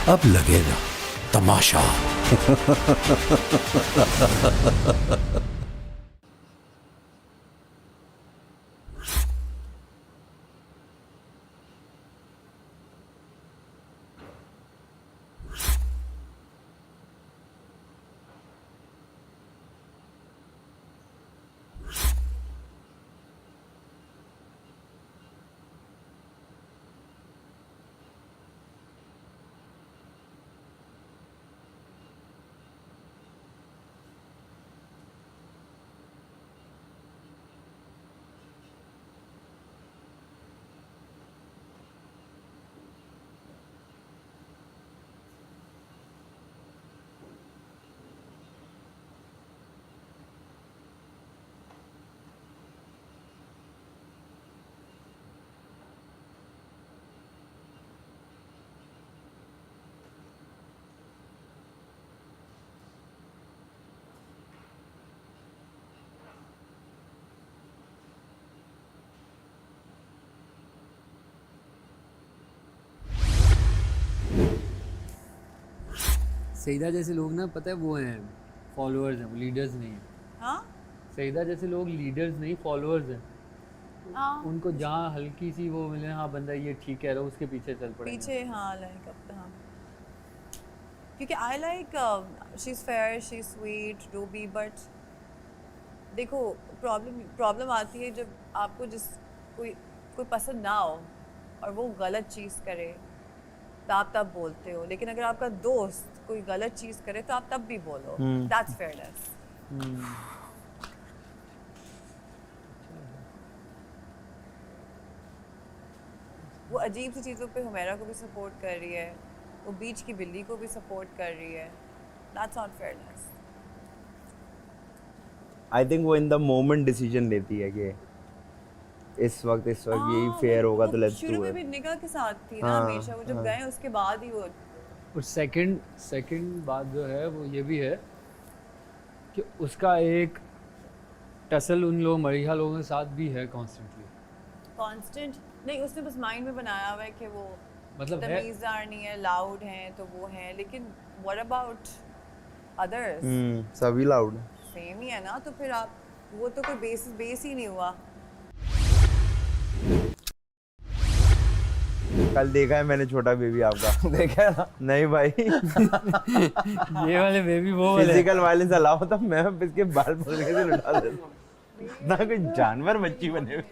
अब लगेगा तमाशा। सईदा जैसे लोग ना, पता है वो हैं, फॉलोअर्स हैं, वो लीडर्स नहीं हैं। हाँ सईदा जैसे लोग लीडर्स नहीं, फॉलोअर्स हैं। हाँ उनको जहाँ हल्की सी वो मिले, हाँ बंदा ये ठीक कह रहा है, उसके पीछे चल पड़ेंगे। पीछे हाँ लाइक अब हाँ क्योंकि I like she is fair, she is sweet, Ruby, but देखो प्रॉब्लम आती है जब आपको जिस कोई कोई पसंद ना हो और वो गलत चीज़ करे तो आप तब बोलते हो, लेकिन अगर आपका दोस्त कोई गलत चीज़ करे तो आप तब भी बोलो। That's fairness. वो अजीब सी चीज़ों पे हुमैरा को भी सपोर्ट कर रही है, वो बीच की बिल्ली को भी सपोर्ट कर रही है। That's not fairness. I think वो इन द मोमेंट डिसीजन लेती है कि इस वक्त यही फेयर होगा तो लेट्स शुरू डू में इट। भी निगाह के साथ थी ना हाँ, हमेशा, वो जब हाँ। गए उसके बाद ही वो और सेकंड बात जो है वो ये भी है कि उसका एक टसल उन लोग मरीहा लोगों के साथ भी है कॉन्स्टेंटली। कांस्टेंट नहीं, उसने बस माइंड में बनाया हुआ है कि वो मतलब है, तमीज़दार नहीं है, लाउड हैं तो वो हैं, लेकिन व्हाट अबाउट अदर्स? सभी लाउड। सेम ही है ना, तो फिर आप वो तो कोई बेस ही नहीं हुआ। कल देखा है मैंने छोटा बेबी आपका। देखा है ना? नहीं भाई। ये वाले बेबी वो वाले फिजिकल वायलेंस अलाउ था, मैं इसके बाल पकड़ के लुटा देता। ना कोई जानवर बच्ची बने हुए।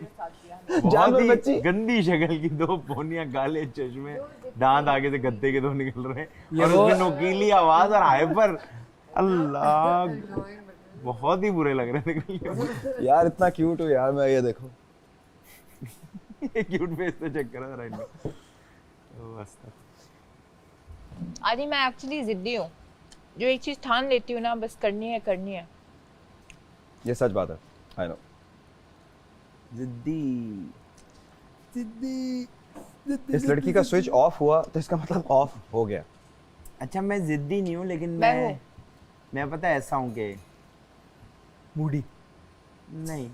बहुत जानवर ही बच्ची? गंदी शक्ल की, दो पोनियां, काले चश्मे, दांत आगे से गद्दे के दो निकल रहे हैं ये और वो- उसकी नोकीली आवाज और हाइपर। अल्लाह, बहुत ही बुरे लग रहे थे। यार इतना क्यूट हो यार, मैं ये देखो। ये क्यूट फेस तो चेक करो जरा इनको। बस आदि मैं एक्चुअली जिद्दी हूँ, जो एक चीज ठान लेती हूँ ना, बस करनी है करनी है। ये सच बात है, आई नो। जिद्दी। इस लड़की का स्विच ऑफ हुआ तो इसका मतलब ऑफ हो गया। अच्छा मैं जिद्दी नहीं हूँ, लेकिन मैं हूँ। मैं पता है ऐसा हूँ कि मूडी नहीं,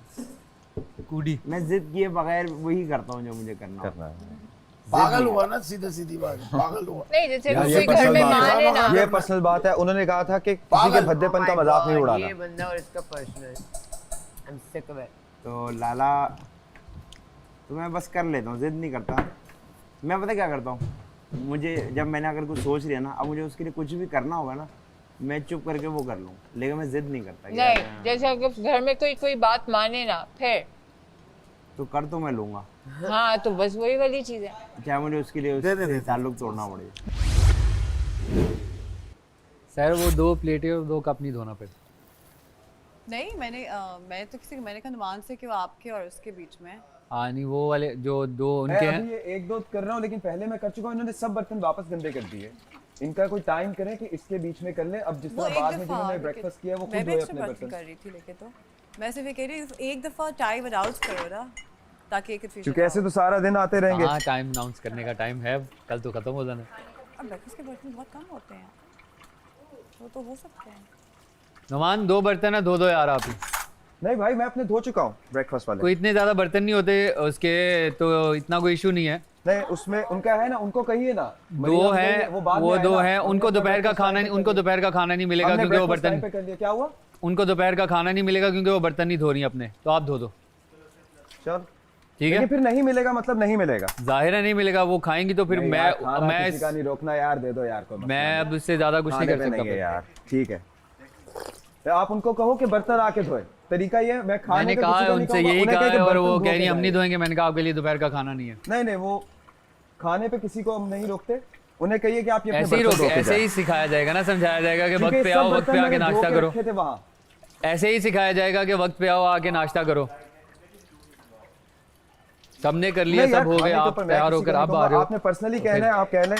कूडी। मैं जिद किए बगैर वही करता हूँ जो मुझे करना करना होता है। पागल हुआ ना, सीधा सीधी बात, पागल हुआ। नहीं जैसे यार, ये कोई घर पर्सनल में बात मान है ना, है। ये पर्सनल बात है। उन्होंने कहा था कि किसी के पागल। भद्देपन का मजाक नहीं उड़ाना। ये बंदा और इसका personal, I am sick of it. तो लाला, तो मैं बस कर लेता हूँ, जिद नहीं करता। मैं पता क्या करता हूँ, मुझे जब मैंने अगर कुछ सोच लिया ना, अब मुझे उसके लिए कुछ भी करना होगा ना, मैं चुप करके वो कर लूँ, लेकिन मैं जिद नहीं करता। नहीं जैसे अगर घर में कोई बात माने ना, फिर तो कर तो मैं लूँगा, हाँ तो बस वही वाली चीज है। चाहे मुझे उसके लिए उससे ताल्लुक तोड़ना पड़े। सर वो 2 प्लेटें और 2 कप नहीं धोना फिर। नहीं मैं तो किसी मैंने कहा नुमान से कि वो आपके और उसके बीच में। हाँ नहीं, वो वाले जो 2 मैं उनके अभी हैं। ये एक दो कर रहा हूँ, लेकिन पहले मैं कर चुका हूँ। इन्होंने सब बर्तन वापस गंदे कर दिए। इनका कोई टाइम करें कि इसके बीच में कर लें। अब जिस वो तरह एक बाद में दफा जिन्होंने ब्रेकफास्ट किया वो मैं खुद भी धोए एक्स्ट्रा अपने बर्तन बर्तन। कर रही थी, लेके तो मैं सिर्फ ये कह रही हूँ एक दफा टाइम अनाउंस करो ना, ताकि एक क्योंकि ऐसे तो सारा दिन आते रहेंगे। हाँ टाइम अनाउंस करने का टाइम है, कल तो खत्म हो जाना। अब ब्रेकफास्ट के बर्तन बहुत कम होते हैं, वो तो हो सकते हैं। नुमान 2 बर्तन है, 2 यार आप ही। नहीं भाई, मैं अपने धो चुका हूँ ब्रेकफास्ट वाले। कोई इतने ज्यादा बर्तन नहीं होते उसके, तो इतना कोई इशू नहीं है। नहीं उसमें उनका है ना, उनको कहिए ना। दो मरीना हैं, कहिए, बाद में वो आए दो ना, हैं, हमने उनको अपना दोपहर का breakfast खाना time नहीं, पे उनको कर लिया। दोपहर का खाना नहीं मिलेगा हमने क्योंकि वो breakfast time बर्तन, पे कर लिया, क्या हुआ? उनको दोपहर का खाना नहीं मिलेगा क्योंकि वो बर्तन नहीं धो रही अपने, तो आप धो दो। चल ठीक लेकिन है, फिर नहीं मिलेगा मतलब नहीं मिलेगा। जाहिर है नहीं मिलेगा, वो खाएंगी तो फिर नहीं यार, मैं खाना मैं किसी का नहीं रोकना यार, दे दो यार को। मैं अब इससे ज्यादा कुछ नहीं कर सकता है फिर। यार, ठीक है। तो आप उनको कहो कि बर्तन आके धोए, तरीका ये है, मैं खाने मैंने पे कहा किसी का नहीं उनसे कहूंगा, यही उन्हें कहा कहे कि है और बर्तन वो धो कह के रही हम नहीं जाएं। धोएंगे। मैंने कहा आपके लिए दोपहर का खाना नहीं है। नहीं नहीं, वो खाने पे किसी को हम नहीं रोकते, उन्हें कहिए कि आप ये अपने ऐसे ही बर्तन रोक, धो के ऐसे जाएं। ही सिखाया जाएगा ना, समझाया जाएगा कि क्योंकि वक्त पे सब आओ, वक्त बर्तन पे आके मैंने धो नाश्ता के करो। रखे थे वहाँ। ऐसे ही सिखाया जाएगा कि वक्त पे आओ, आके नाश्ता करो। सबने कर लिया, नहीं यार, सब हो खाने गया, के आप ऊपर मैं तैयार किसी होकर को आप नहीं आ रहे हो। कहूंगा, आपने पर्सनली कहना है, आप कह लें।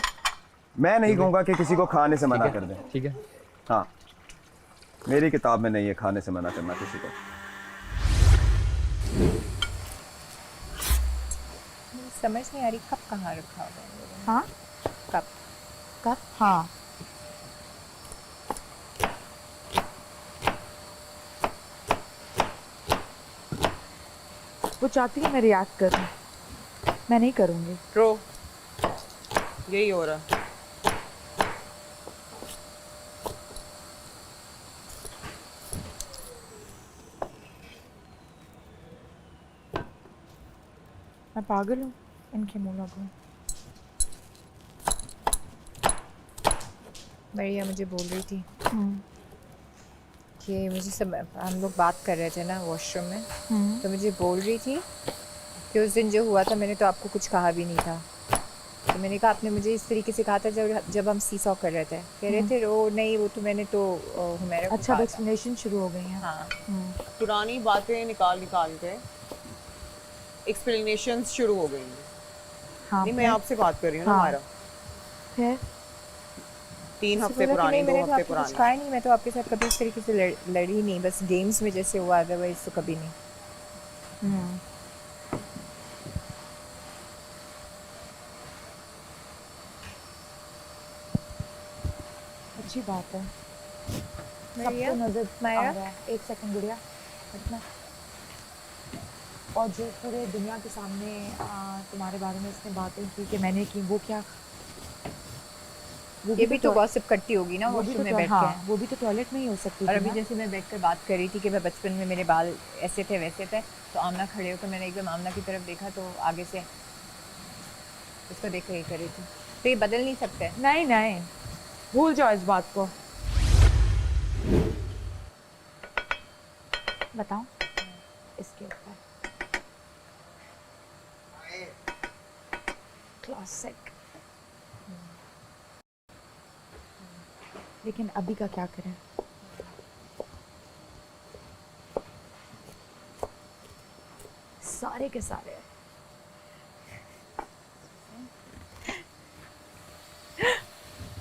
मैं नहीं कहूंगा कि किसी को खाने से मना कर दें। ठीक है, हाँ, मेरी किताब में नहीं है खाने से मना करना किसी को। समझ नहीं आ रही कब कहाँ रखा हुआ है। हाँ कब? कब? हाँ वो चाहती है मैं रिएक्ट करूं, मैं नहीं करूंगी। ट्रू, यही हो रहा है। मैं पागल हूँ इनके मुँह लगूं। मरिया मुझे बोल रही थी कि मुझे सब, हम लोग बात कर रहे थे ना वॉशरूम में, तो मुझे बोल रही थी कि उस दिन जो हुआ था मैंने तो आपको कुछ कहा भी नहीं था। तो मैंने कहा आपने मुझे इस तरीके से कहा था जब हम सीसॉ कर रहे थे, कह रहे थे वो नहीं, वो तो मैंने तो हुमैरा को अच्छा, कहा था। एक्सप्लेनेशन शुरू हो गई है। हाँ, पुरानी बातें निकाल निकाल के एक्सप्लेनेशंस शुरू हो गई हैं। हाँ नहीं, मैं आपसे बात कर रही हूँ ना हाँ। हमारा। फिर 3 हफ्ते बोला कि पुरानी, नहीं, 2 मैंने तो हफ्ते आपको कुछ पुरानी। कहा ही नहीं, मैं तो आपके साथ कभी इस तरीके से लड़ी नहीं, बस गेम्स में जैसे हुआ, अदरवाइज तो कभी नहीं। अच्छी बात है। मरिया, सबको नजर माया? आ रहा है। एक सेकंड गुड़िया, हटना। और जो पूरे दुनिया के सामने तुम्हारे बारे में इसने बातें की कि मैंने की, वो क्या? वो ये भी तो टॉय- गॉसिप करती होगी ना वो भी वॉशरूम तो में बैठ हाँ, के। वो भी तो टॉयलेट में ही हो सकती और थी अभी ना। जैसे मैं बैठकर बात कर रही थी कि मैं बचपन में मेरे बाल ऐसे थे वैसे थे, तो आमना खड़े होकर मैंने एकदम आमना की तरफ देखा तो आगे से उसको देख कर ये कर रही थी। तो ये बदल नहीं सकते। नहीं नहीं, भूल जाओ इस बात को। बताओ इसके ऊपर क्लासिक। लेकिन अभी का क्या करें? सारे के सारे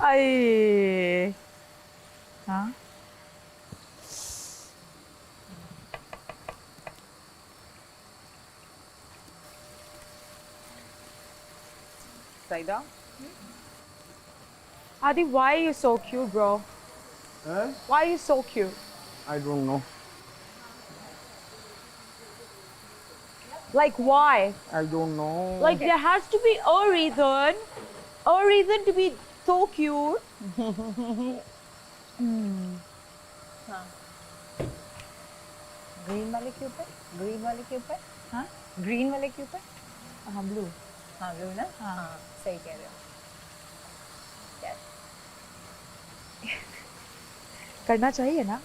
आए हाँ Saida, Adi, why are you so cute, bro? Why are you so cute? I don't know. Like, why? I don't know. Like, there has to be a reason to be so cute. Green वाले के ऊपर, green वाले के ऊपर, हाँ green वाले के ऊपर, हाँ ब्लू। हाँ ब्लू ना, हाँ सही कह रहे हो। करना चाहिए ना।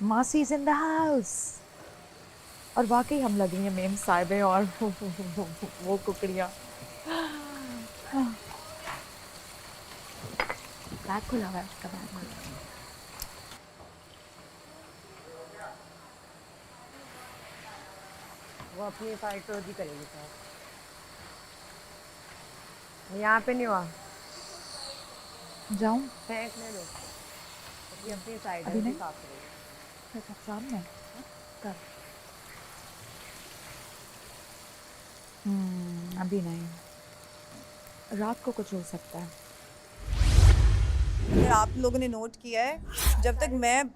मासी इज इन द हाउस। और वाकई हम लग रही हैं मेम साहिबे और वो कुकड़ियाँ। बैग खुला हुआ है उसका, बैग खुला है। वो अपनी साइड पे ही करेगी शायद। यहाँ पे नहीं हुआ, जाऊँ फेंक ले लो। ये अपनी साइड अभी है, नहीं? साफ करेगी। फिर कब सामने कब? अभी नहीं, रात को कुछ हो सकता है। अगर आप लोगों ने नोट किया है, जब तक मैं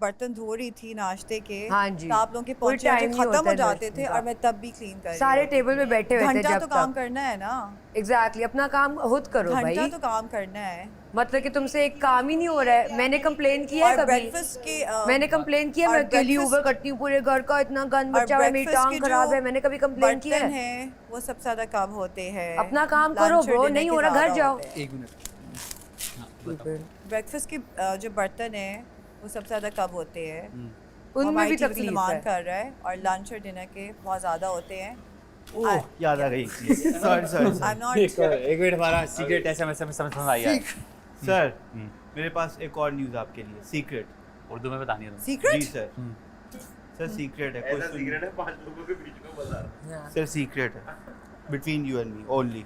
बर्तन धो रही थी नाश्ते के, हाँ जी। तो आप लोगों के कोई पहुंचे time होते नहीं खत्म होता हो है जाते दर्शन थे का। और मैं तब भी क्लीन कर रही सारे हूँ। टेबल पे बैठे हुए थे घंटा जब तो काम तक करना है ना, एग्जैक्टली अपना काम खुद करो घंटा भाई तो काम करना है। मतलब कि तुमसे एक काम ही नहीं हो रहा है। मैंने कंप्लेन किया है और कभी? ब्रेकफास्ट के मैंने कंप्लेन किया, और मैं अकेली breakfast- ऊबर करती हूँ पूरे घर का, इतना गंद और बचा हुआ है, मेरी breakfast के टांग जो खराब है, मैंने कभी कंप्लेन किया बर्तन है? है वो सबसे ज्यादा कब होते हैं। अपना काम Lunch करो और ब्रो, dinner नहीं के हो रहा घर ज़्यादा जाओ। होते हैं। एक मिनट। ब्रेकफास्ट के जो बर्तन है वो सबसे ज्यादा कब होते हैं। उनमें हमारी भी टीम से तकलीफ नुमान है। कर रहा है और लंच और डिनर के बहुत ज्यादा होते हैं। ओह याद आ गई sorry sorry I am not एक मिनट, हमारा सीक्रेट एसएमएस में समझ में आया है। सर मेरे पास एक और न्यूज़ आपके लिए सीक्रेट उर्दू में बतानी है तुम्हें। जी सीक्रेट। सर सर सीक्रेट है कोई सीक्रेट है 5 लोगों के बीच में बता सर सीक्रेट है between you and me only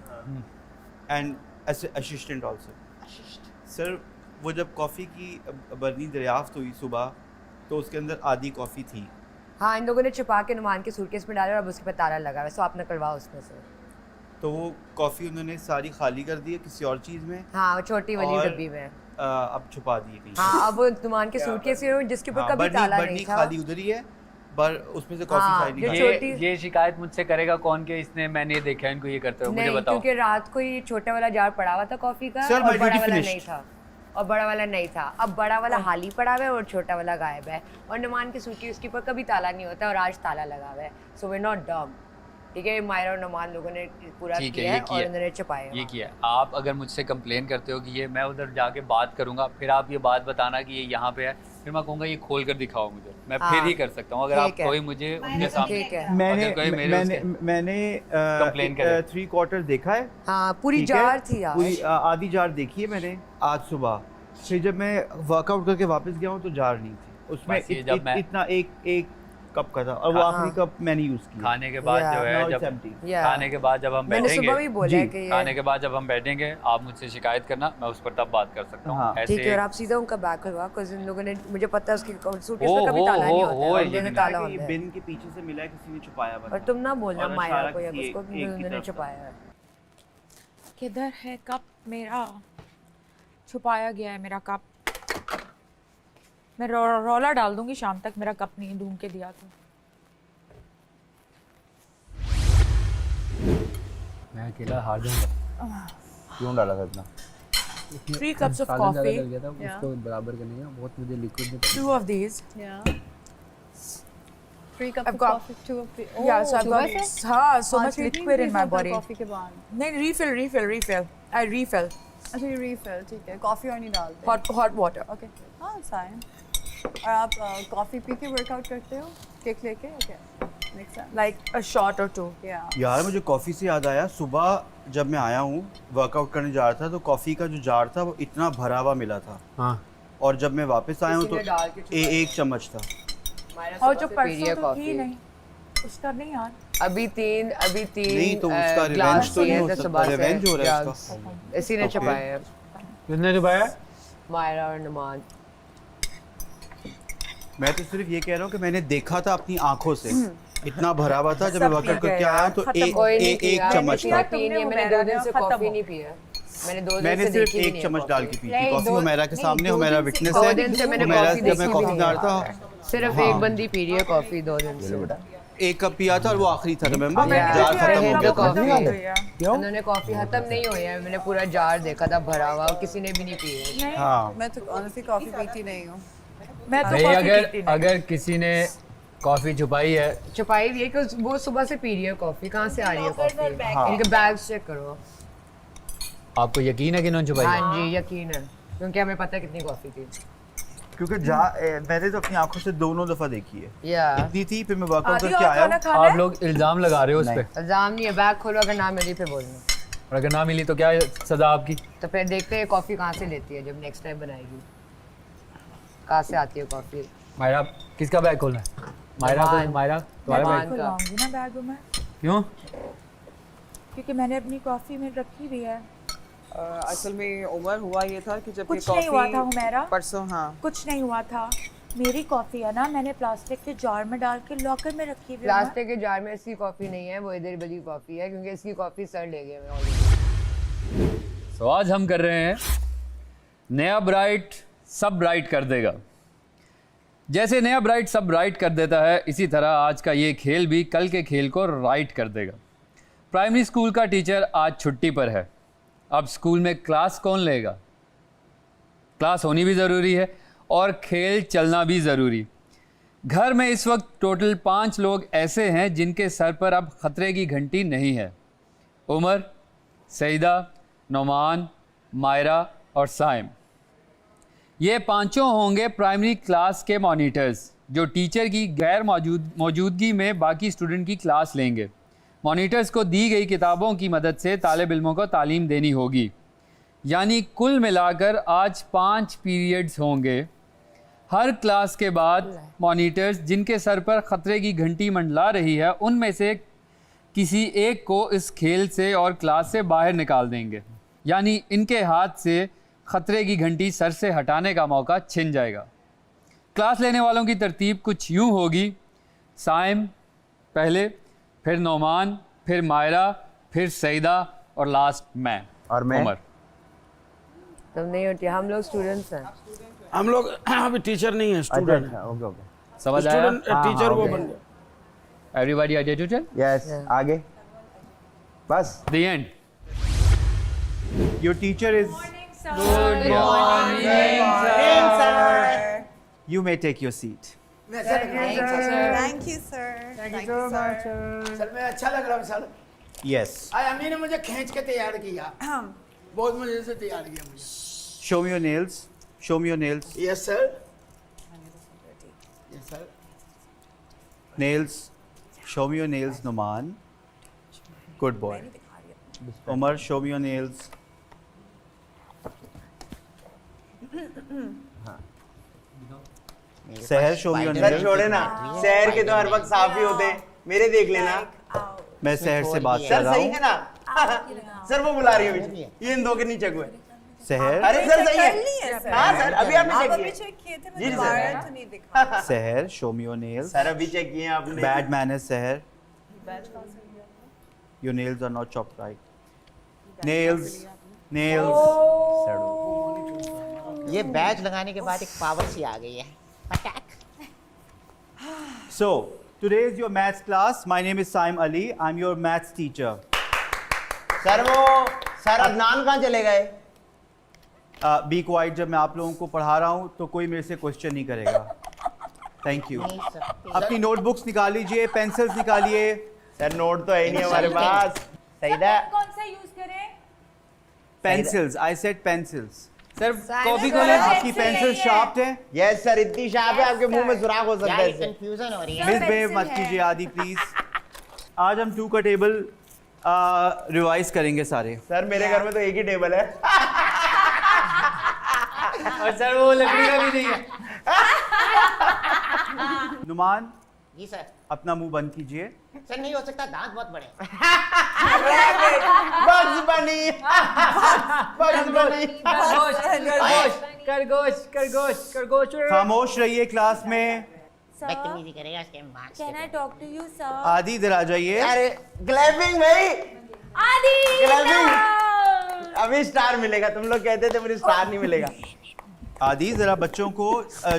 and assistant also sir वो जब कॉफ़ी की बर्नी दरियाफ्त हुई सुबह तो उसके अंदर आधी कॉफ़ी थी हाँ, इन लोगों ने छुपा के नुमान के सूटकेस में डाला और अब उसके पे ताला लगा हुआ है, सो आप निकलवाओ उसमें से। तो वो कॉफ़ी उन्होंने सारी खाली कर दी है किसी और चीज़ में हाँ, वो छोटी वाली और, डब्बी में। अब छुपा दी है कहीं हाँ, अब वो नुमान के सूटकेस में जिसके ऊपर कभी ताला बर्नी नहीं था। खाली उधर ही है पर उसमें से कॉफ़ी हाँ, सारी जो निकाली छोटी- ये शिकायत मुझसे करेगा कौन कि इसने मैंने देखा इनको ये करते हुए, मुझे नहीं, बताओ। क्योंकि रात को ये छोटा वाला जार पड़ा हुआ था कॉफी का Sir, my और बड़ा duty वाला finished. नहीं था और बड़ा वाला नहीं था। अब बड़ा वाला हाल ही पड़ा हुआ है और छोटा वाला गायब है और नुमान की सूटकेस उसके ऊपर कभी ताला नहीं होता और आज ताला लगा हुआ है। सो वी नॉट डम, ठीक है। मायरा और नुमान लोगों ने पूरा ठीक है, किया ये है किया। और उन्होंने छुपाया ये वहाँ। किया। आप अगर मुझसे कंप्लेन करते हो कि ये मैं उधर जाके बात करूंगा, फिर आप ये बात बताना कि ये यहाँ पे है, फिर मैं कहूँगा ये खोल कर दिखाओ मुझे, मैं हाँ, फिर ही कर सकता हूँ। अगर आप ठीक है। कोई मुझे उनके सामने ठीक है। मैंने अगर कोई मेरे मैंने उसके- मैंने Complain करे। 3/4 देखा है हाँ, पूरी ठीक है? जार थी यार। पूरी आधी जार देखी है मैंने आज सुबह। फिर जब मैं वर्कआउट करके वापस गया हूँ तो जार नहीं थी उसमें बस ये जब मैं- इतना एक कप का था और वो हाँ। आखिरी कप मैंने यूज किया खाने के बाद Yeah. जो है Now जब it's empty. Yeah. खाने के बाद जब हम मैंने बैठेंगे, सुबह भी बोला जी, है कि खाने ये के बाद जब हम बैठेंगे आप मुझसे शिकायत करना, मैं उस पर तब बात कर सकता हूँ। हाँ। ठीक है। और ऐसे आप सीधा उनका बैग खुलवा, कुछ इन लोगों ने, मुझे पता है उसकी सूटकेस हो, में कभी हो, ताला नहीं हो, होता है हो, और ये उन्होंने भी ताला कि ये होता है। बिन के पीछे से मिला है किसी ने छुपाया और तुम ना बोलना और मायरा इशारा को या किसी उसको एक कि की उन्होंने तरफ था। छुपाया है। किधर है कप मेरा? छुपाया गया है मेरा कप। मैं रौला डाल दूंगी शाम तक, मेरा कप नहीं ढूंढ के दिया तो। मैं अकेला हार जाऊंगा। क्यों डाला था इतना 3 cups of सालन ज़्यादा coffee, डल गया था, उसको बराबर करने का बहुत मुझे लिक्विड में 2 of these. Yeah. 3 cups I've of got- coffee, 2 of the. Yeah, so I've got so much liquid in my body. Coffee के बाद। नहीं, refill. I refill. अच्छा ये refill, ठीक है। कॉफी और नहीं डालते। Hot water. ओके। हाँ fine। और आप कॉफी पी के वर्कआउट करते हो? केक लेके? Okay. Makes sense. Like a shot or 2. Yeah. यार मुझे कॉफ़ी से याद आया सुबह जब मैं आया हूँ वर्कआउट करने जा रहा था तो कॉफ़ी का जो जार था वो इतना भरा हुआ मिला था हाँ। और जब मैं वापस आया हूँ तो किसी ने डाल के छुपाया। एक चम्मच था मायरा और सुबह जो से पी रही है परसों तो थी कॉफी। नहीं, उसका नहीं यार। अभी तीन नहीं तो उसका ग्लास रिवेंज तो नहीं पिए हो थे सकता सुबह से, रिवेंज हो रहा है jugs। इसका इसी ने Okay. छुपाया है, किसने छुपाया? मायरा और नुमान। मैं तो सिर्फ ये कह रहा हूँ कि मैंने देखा था अपनी आंखों से इतना भरा हुआ था जब मैं सब वर्कआउट पी गए करके आया यार, तो खत्म एक हो कोई नहीं एक पिया, चम्मच मैंने था पी नहीं है, तुमने मैंने 2 दिन से खत्म कॉफी हो। नहीं पी है। मैंने 2 दिन मैंने से सिर्फ देखी भी एक नहीं चम्मच है डाल कॉफी। के पी थी नहीं, कॉफी दो- हुमैरा के नहीं, सामने दो हुमैरा दिन से- विटनेस दो है दिन से मैंने हुमैरा कॉफी जब मैं देखी कॉफी भी बना नहीं रहा है। था सिर्फ हाँ। एक बंदी पी रही है कॉफी 2 दिन से। एक कप पिया था और वो आखिरी था रिमेंबर मैंने जार भी खत्म एक हो गया कप था कॉफी खत्म हो गया। क्यों उन्होंने कॉफी खत्म नहीं हुई है, मैंने पूरा जार देखा था भरा हुआ और किसी ने भी नहीं पी है। हाँ मैं तो ऑनेस्टली कॉफी पीती नहीं हूँ। मैं तो नहीं, कॉफी अगर पीती नहीं। अगर किसी ने कॉफी छुपाई है छुपाई भी है कि वो सुबह से पी रही है कॉफी। कहाँ से आ रही है कॉफी? हाँ। इनके बैग्स चेक करो। आपको यकीन है कि इन्होंने छुपाई है? हाँ जी, यकीन है, क्योंकि हमें पता है कितनी कॉफी थी। क्योंकि मैंने तो अपनी आंखों से दोनों दफा देखी है या इतनी थी फिर मैं वर्कआउट आधी करके और आया खाना हूँ खाना आप है? लोग इल्जाम लगा रहे हो उस नहीं। पे, इल्जाम नहीं है, बैग खोलो, अगर ना मिली फिर बोलना। और अगर ना मिली तो क्या सजा आपकी? तो फिर देखते हैं कॉफी कहाँ से लेती है जब नेक्स्ट टाइम बनाएगी, कहाँ से आती है कॉफी। मायरा किसका बैग खोलना है? मायरा को, नुमान। मायरा तुम्हारा नुमान। बैग खुलवाऊंगी ना बैग में, क्यों? क्योंकि मैंने अपनी कॉफी में रखी हुई है। असल में उमर हुआ ये था कि जब कुछ ये नहीं हुआ था कॉफी हुमैरा, परसों हाँ कुछ नहीं हुआ था। मेरी कॉफी है ना, मैंने प्लास्टिक के जार में डाल के लॉकर में रखी हुई है। प्लास्टिक के जार में इसकी कॉफी नहीं है, वो इधर बली कॉफी है, क्योंकि इसकी कॉफी सर ले गए मैं already। तो आज हम कर रहे हैं नया ब्राइट सब ब्राइट कर देगा। जैसे नया ब्राइट सब राइट कर देता है, इसी तरह आज का ये खेल भी कल के खेल को राइट कर देगा। प्राइमरी स्कूल का टीचर आज छुट्टी पर है। अब स्कूल में क्लास कौन लेगा? क्लास होनी भी ज़रूरी है और खेल चलना भी ज़रूरी। घर में इस वक्त टोटल 5 लोग ऐसे हैं जिनके सर पर अब ख़तरे की घंटी नहीं है। उमर, सईदा, नोमान, मायरा और साइम। ये पांचों होंगे प्राइमरी क्लास के मॉनिटर्स, जो टीचर की गैर मौजूदगी में बाकी स्टूडेंट की क्लास लेंगे। मॉनिटर्स को दी गई किताबों की मदद से तालिब इल्मों को तालीम देनी होगी। यानी कुल मिलाकर आज 5 पीरियड्स होंगे। हर क्लास के बाद मॉनिटर्स जिनके सर पर ख़तरे की घंटी मंडला रही है, उनमें से किसी एक को इस खेल से और क्लास से बाहर निकाल देंगे। यानी इनके हाथ से ख़तरे की घंटी सर से हटाने का मौका छिन जाएगा। क्लास लेने वालों की तरतीब कुछ यूँ होगी: साइम पहले, फिर नोमान, फिर मायरा, फिर सईदा और लास्ट मैं। और मैं? उमर। तुम नहीं होती, हम लोग स्टूडेंट्स हैं। हम लोग अभी टीचर नहीं है, स्टूडेंट है। Okay okay. समझ आया? स्टूडेंट टीचर वो बन गया। Everybody identity? यस, आगे बस। The end. Your teacher is. Good morning, sir. You may take your seat. Thank you, sir. Thank you, sir. Sir मैं अच्छा लग रहा हूँ सर। Yes. आज अम्मी ने मुझे खींच के तैयार किया, बहुत मजे से तैयार किया मुझे। Show me your nails. Show me your nails. Yes sir, yes sir. Nails. Show me your nails, Noman. Good boy. Umar, show me your nails. सहर, show me your sir nails. छोड़े ना, शहर के तो हर वक्त साफ ही होते हैं, मेरे देख लेना। मैं सहर से बात कर सर रहा सही हूँ। है ना? सर वो बुला रही है मुझे, ये इन दो के नहीं चेक हुए। सहर, अरे सर सही कर ली है है। सर। हाँ सर, अभी आपने आप चेक अभी किए। चेक किए थे, जी, मैं सर। दोबारा तो नहीं दिखा। सहर, show me your nails. Sir अभी चेक किए हैं आपने। Bad manners, Seher. Your nails are not chopped right. Nails, nails. ये बैच लगाने के बाद एक पावर सी आ गई है। So, today is your maths class. My name is Saim Ali. I'm your maths teacher. Sir वो सर अदनान कहाँ चले गए? Be quiet. जब मैं आप लोगों को पढ़ा रहा हूँ तो कोई मेरे से क्वेश्चन नहीं करेगा। Thank you. अपनी नोटबुक्स निकाल लीजिए, पेंसिल्स निकालिए। सर नोट तो है ही नहीं हमारे पास। सईदा, कौन सा यूज करें? Pencils. I said pencils. Sir copy को ले। आपकी पेंसिल शार्प है? यस सर, इतनी शार्प है आपके मुंह में सुराख हो सकता है यार इससे। कंफ्यूजन हो रही है। मिस बेव मत कीजिए आदि प्लीज। आज हम 2 का टेबल रिवाइज करेंगे सारे। सर मेरे घर में तो एक ही टेबल है। और सर वो लकड़ी का भी नहीं है। नुमान, जी सर। अपना मुंह बंद कीजिए। सर नहीं हो सकता, दांत बहुत बड़े। बग्स बनी, बग्स बनी। खरगोश। खामोश रहिए क्लास में। बदतमीजी करेगा इसके marks. Can I talk to you, sir? आदि इधर आ जाइए। अरे क्लैपिंग भाई, आदि! क्लैपिंग। अभी स्टार मिलेगा, तुम लोग कहते थे मुझे स्टार नहीं मिलेगा। आदि जरा बच्चों को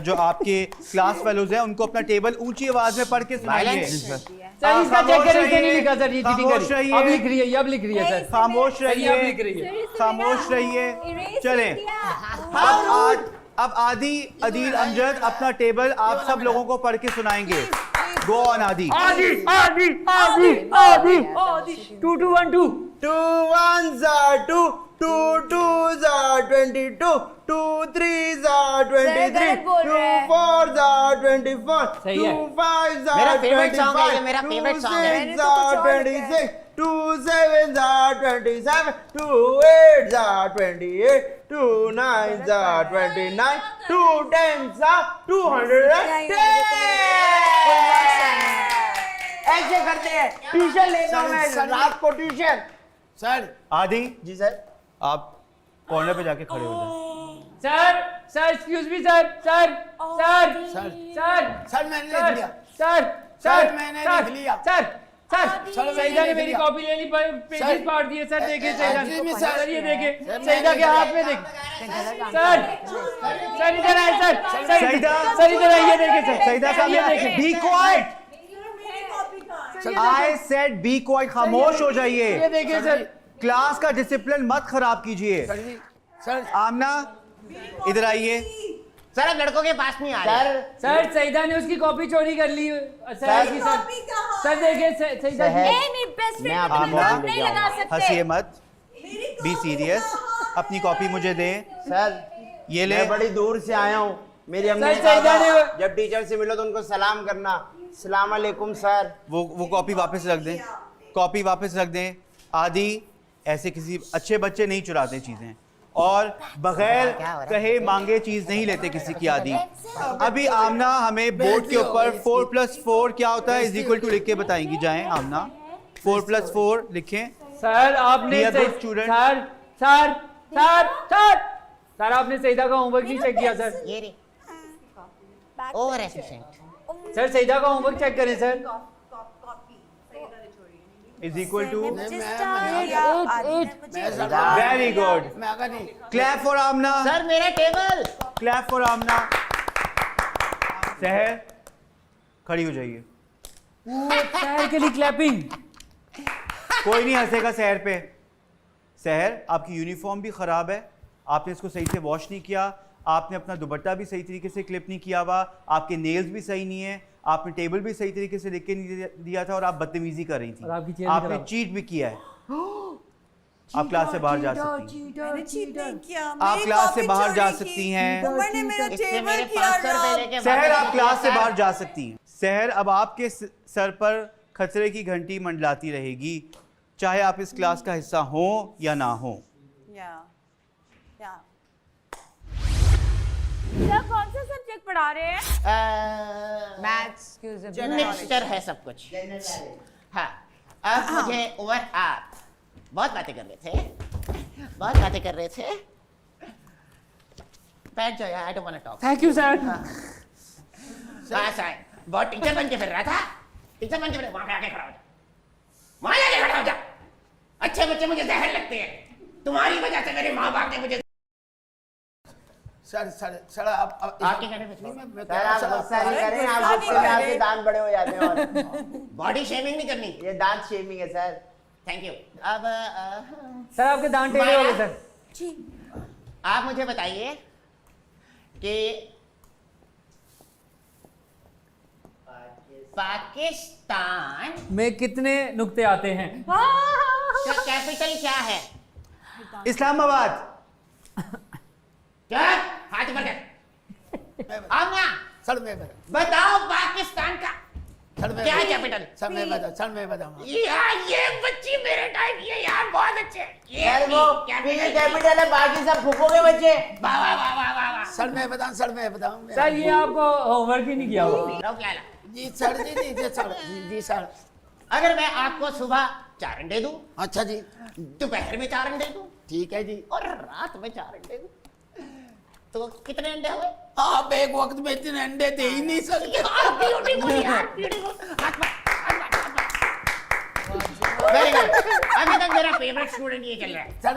जो आपके क्लास फेलोज हैं उनको अपना टेबल ऊंची आवाज में पढ़ के सुनाइए। सर इसका चेक करिए, इसने नहीं लिखा सर, ये चीटिंग खामोश करी। रहिए। अब लिख रही है, अब लिख रही है सर। खामोश सर, ये अब लिख रहिए, रही है। खामोश रहिए। चलें। अब आदि, अदील, अमजद अपना टेबल आप सब लोगों को पढ़ के सुनाएंगे। गो ऑन आदि। आदि। 2 2 1 2। 2 1s are 2, 2 2s are 22, 2 3s are 23, 2 4s are 24, सही 2 है। 5s are मेरा favorite song है ये, 25, मेरा 2 favorite song है। 6s are 26, 2 7s are 27, 2 8s are 28, 2 9s are 29, 2 10s are 210। ऐसे करते हैं। ट्यूशन लेता हूँ मैं रात को, ट्यूशन। सर आदि जी सर। आप कॉर्नर पे जाके खड़े हो जाए। Sir excuse me sir. Sir मैंने लिख लिया। सर सर मैंने लिख लिया। सर सर सईदा ने मेरी कॉपी ले ली, पेजेस फाड़ दिए सर। देखिए सईदा ने, सर ये देखिए सईदा के हाथ में देखिए सर इधर आए सर, सईदा सर इधर आइए, देखिए सर सईदा साहब, ये देखिए, be quiet, I said be quiet, खामोश हो जाइए। ये देखिए सर, क्लास का डिसिप्लिन मत खराब कीजिए। सर आमना इधर आइए। सर अब लड़कों के पास नहीं आ रहे। सर सईदा ने उसकी कॉपी चोरी कर ली सर की। सर देखिए सईदा हंसिए मत, बी सीरियस, अपनी कॉपी मुझे दें। सर ये ले। मैं बड़ी दूर से आया हूँ, मेरी अम्मी सर, ने कहा सईदा ने- था, जब टीचर से मिलो तो उनको सलाम करना। सलाम अलैकुम सर। वो कॉपी वापस रख दें, कॉपी वापस रख दें। आदि ऐसे किसी अच्छे बच्चे नहीं चुराते चीज़ें, और बगैर कहे मांगे चीज़ नहीं लेते किसी की। आदि अभी आमना हमें बोर्ड के ऊपर 4+4 क्या होता है इज इक्वल टू लिख के बताएंगी। जाएं आमना, 4+4 लिखें। सर आपने Be a good student. Sir आपने सईदा का होमवर्क नहीं चेक किया सर। ये रे ओवर एफिशिएंट। सर सईदा का होमवर्क चेक करें सर। इज इक्वल टू, मैं वेरी गुड, अगर नहीं क्लैप फॉर आमना, सर मेरा टेबल। क्लैप फॉर आमना। सहर खड़ी हो जाइए। सर के लिए क्लैपिंग। कोई नहीं हंसेगा सहर पे। सहर आपकी यूनिफॉर्म भी ख़राब है, आपने इसको सही से वॉश नहीं किया, आपने अपना दुपट्टा भी सही तरीके से क्लिप नहीं किया हुआ, आपके नेल्स भी सही नहीं है, आपने टेबल भी सही तरीके से लिख के नहीं दिया था, और आप बदतमीजी कर रही और आपकी थी। चेयर भी आपने खराब। चीट भी किया है। आप क्लास से बाहर जा सकती हैं। मैंने चीट नहीं किया। आप क्लास से बाहर जा सकती हैं। उमर ने मेरा इससे टेबल मेरे किया 500 रुपए लेके सहर वापस आप क्लास से सर। बाहर जा सकती हैं। सहर अब आपके सर पर खतरे की घंटी मंडलाती रहेगी, चाहे आप इस क्लास का हिस्सा हो या ना हो। या सर कौन सा सब्जेक्ट पढ़ा रहे हैं? मैथ्स मिक्सचर है सब कुछ। हाँ अब मुझे ओवर आप बहुत बातें कर रहे थे, बहुत बातें कर रहे थे। बैठ जाओ यार, I don't want to talk. Thank you sir. हाँ सर, बहुत टीचर बन के फिर रहा था। टीचर बन के फिर वहाँ पे आके खड़ा हो जा, वहाँ जाके खड़ा हो जा। अच्छे बच्चे मुझे जहर लगते हैं, तुम्हारी वजह से मेरे माँ बाप ने मुझे। सर आप आपके कहने पे सर आप गुस्सा नहीं करें, आप गुस्से में आपके दांत बड़े हो जाते हैं। और बॉडी शेमिंग नहीं करनी। ये दांत शेमिंग है सर। Thank you. अब सर आपके दांत टेढ़े हो गए सर। आप मुझे बताइए कि पाकिस्तान में कितने नुक्ते आते हैं? का कैपिटल क्या है? इस्लामाबाद। क्या? हाथ ऊपर कर। आमना सर मैं बताओ पाकिस्तान का क्या है कैपिटल? सर मैं बताऊंगा। यार ये बच्ची मेरे टाइप की है यार, बहुत अच्छे। यार वो कैपिटल है, बाकी सब फूफो के बच्चे। वाह वाह वाह वाह वाह वाह। सर मैं बताऊं। सर ये आपको होमवर्क ही नहीं किया हुआ। लो क्या ला? जी सर जी सर। अगर मैं आपको सुबह 4 अंडे दूं, अच्छा जी, दोपहर में 4 अंडे दूं, ठीक है जी। और रात में 4 अंडे दूं, तो कितने अंडे हुए? आप एक वक्त में इतने अंडे दे ही नहीं सकते। ब्यूटीफुल यार, ब्यूटीफुल। Very good. अभी तक मेरा फेवरेट स्टूडेंट ये चल रहा है। सर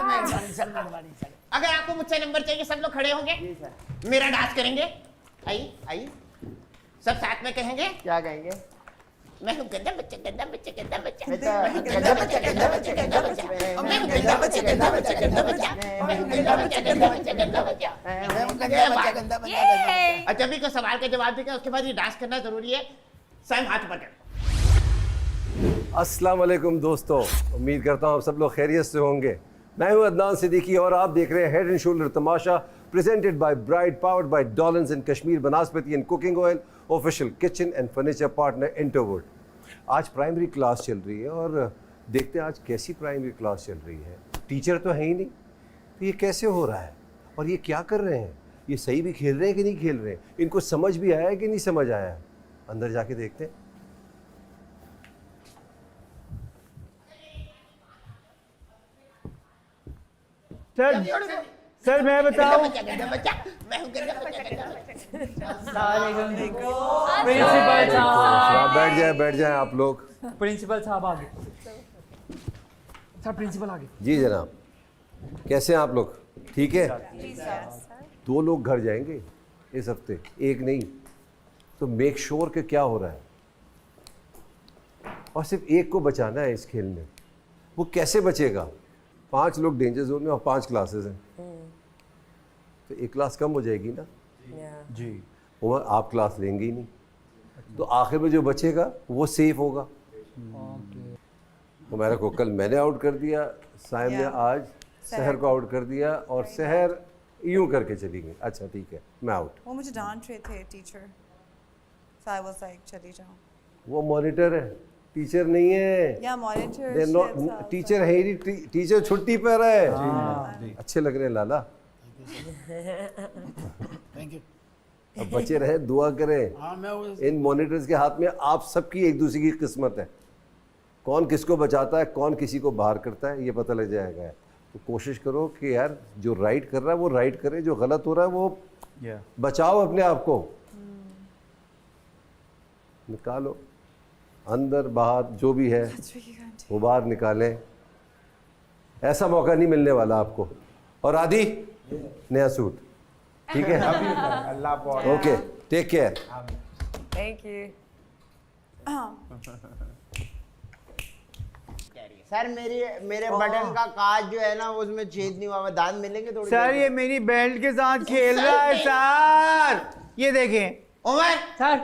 मेहरबानी सर। अगर आपको मुझसे नंबर चाहिए, सब लोग खड़े होंगे, मेरा डांस करेंगे। आई सब साथ में कहेंगे। क्या कहेंगे? मैं हूँ गंदा बच्चा, गंदा बच्चा, गंदा बच्चा। गंदा बच्चा, गंदा बच्चा, गंदा बच्चा। मैं हूँ गंदा बच्चा, गंदा बच्चा, गंदा बच्चा। मैं हूँ गंदा बच्चा, गंदा बच्चा, गंदा बच्चा। गंदा बच्चा। और जब भी कोई सवाल का जवाब देगा, उसके बाद ये डांस करना जरूरी है। सब हाथ ऊपर कर। अस्सलाम वालेकुम दोस्तों, उम्मीद करता हूँ आप सब लोग खैरियत से होंगे। मैं हूँ अदनान सिद्दीकी और आप देख रहे हैं हेड एंड शोल्डर तमाशा, presented by bride, powered by Dollens and Kashmir Banaspati and cooking oil, official kitchen and furniture partner Interwood. आज प्राइमरी क्लास चल रही है और देखते हैं आज कैसी प्राइमरी क्लास चल रही है। टीचर तो है ही नहीं, तो ये कैसे हो रहा है और ये क्या कर रहे हैं? ये सही भी खेल रहे हैं कि नहीं खेल रहे हैं? इनको समझ भी आया है कि नहीं समझ आया है? अंदर जाके देखते हैं। सर मैं गंदा बताऊं बच्चा गंदा बच्चा, मैं हूँ गंदा बच्चा गंदा बच्चा। प्रिंसिपल साहब, बैठ जाए आप लोग। प्रिंसिपल साहब आगे। सर प्रिंसिपल आगे। जी जनाब, कैसे हैं आप लोग? ठीक है। 2 लोग घर जाएंगे इस हफ्ते, एक नहीं। तो मेक श्योर कि क्या हो रहा है, और सिर्फ एक को बचाना है इस खेल में। वो कैसे बचेगा? 5 लोग डेंजर जोन में और 5 क्लासेस हैं, तो एक क्लास कम हो जाएगी ना जी। और आप क्लास लेंगे ही नहीं, तो आखिर में जो बचेगा वो सेफ होगा। हमारा को कल मैंने आउट कर दिया, साइम ने आज सहर को आउट कर दिया, और सहर यूं करके चली गई। अच्छा ठीक है, मैं आउट। वो मुझे डांट रहे थे teacher, so I was like चली जाओ। वो मॉनिटर है, टीचर नहीं है। या मॉनिटर टीचर है ही नहीं, टीचर छुट्टी पर है। अच्छे लग रहे हैं लाला। Thank you. अब बचे रहे, दुआ करें। हाँ मैं इन मॉनिटर्स के हाथ में आप सबकी एक दूसरे की किस्मत है। कौन किसको बचाता है, कौन किसी को बाहर करता है, ये पता लग जाएगा। तो कोशिश करो कि यार जो राइट कर रहा है वो राइट करे, जो गलत हो रहा है वो बचाओ अपने आप को। निकालो अंदर बाहर जो भी है वो बाहर निकालें। ऐसा मौका नहीं मिलने वाला आपको। और आदि नया सूट, ठीक है? अल्लाह बहुत। Okay, take care. Thank you. Sir मेरे बटन का काज जो है ना उसमें छेद नहीं हुआ, दांत मिलेंगे थोड़ी सर ये मेरी बेल्ट के साथ खेल रहा है सर, ये देखें। उमर सर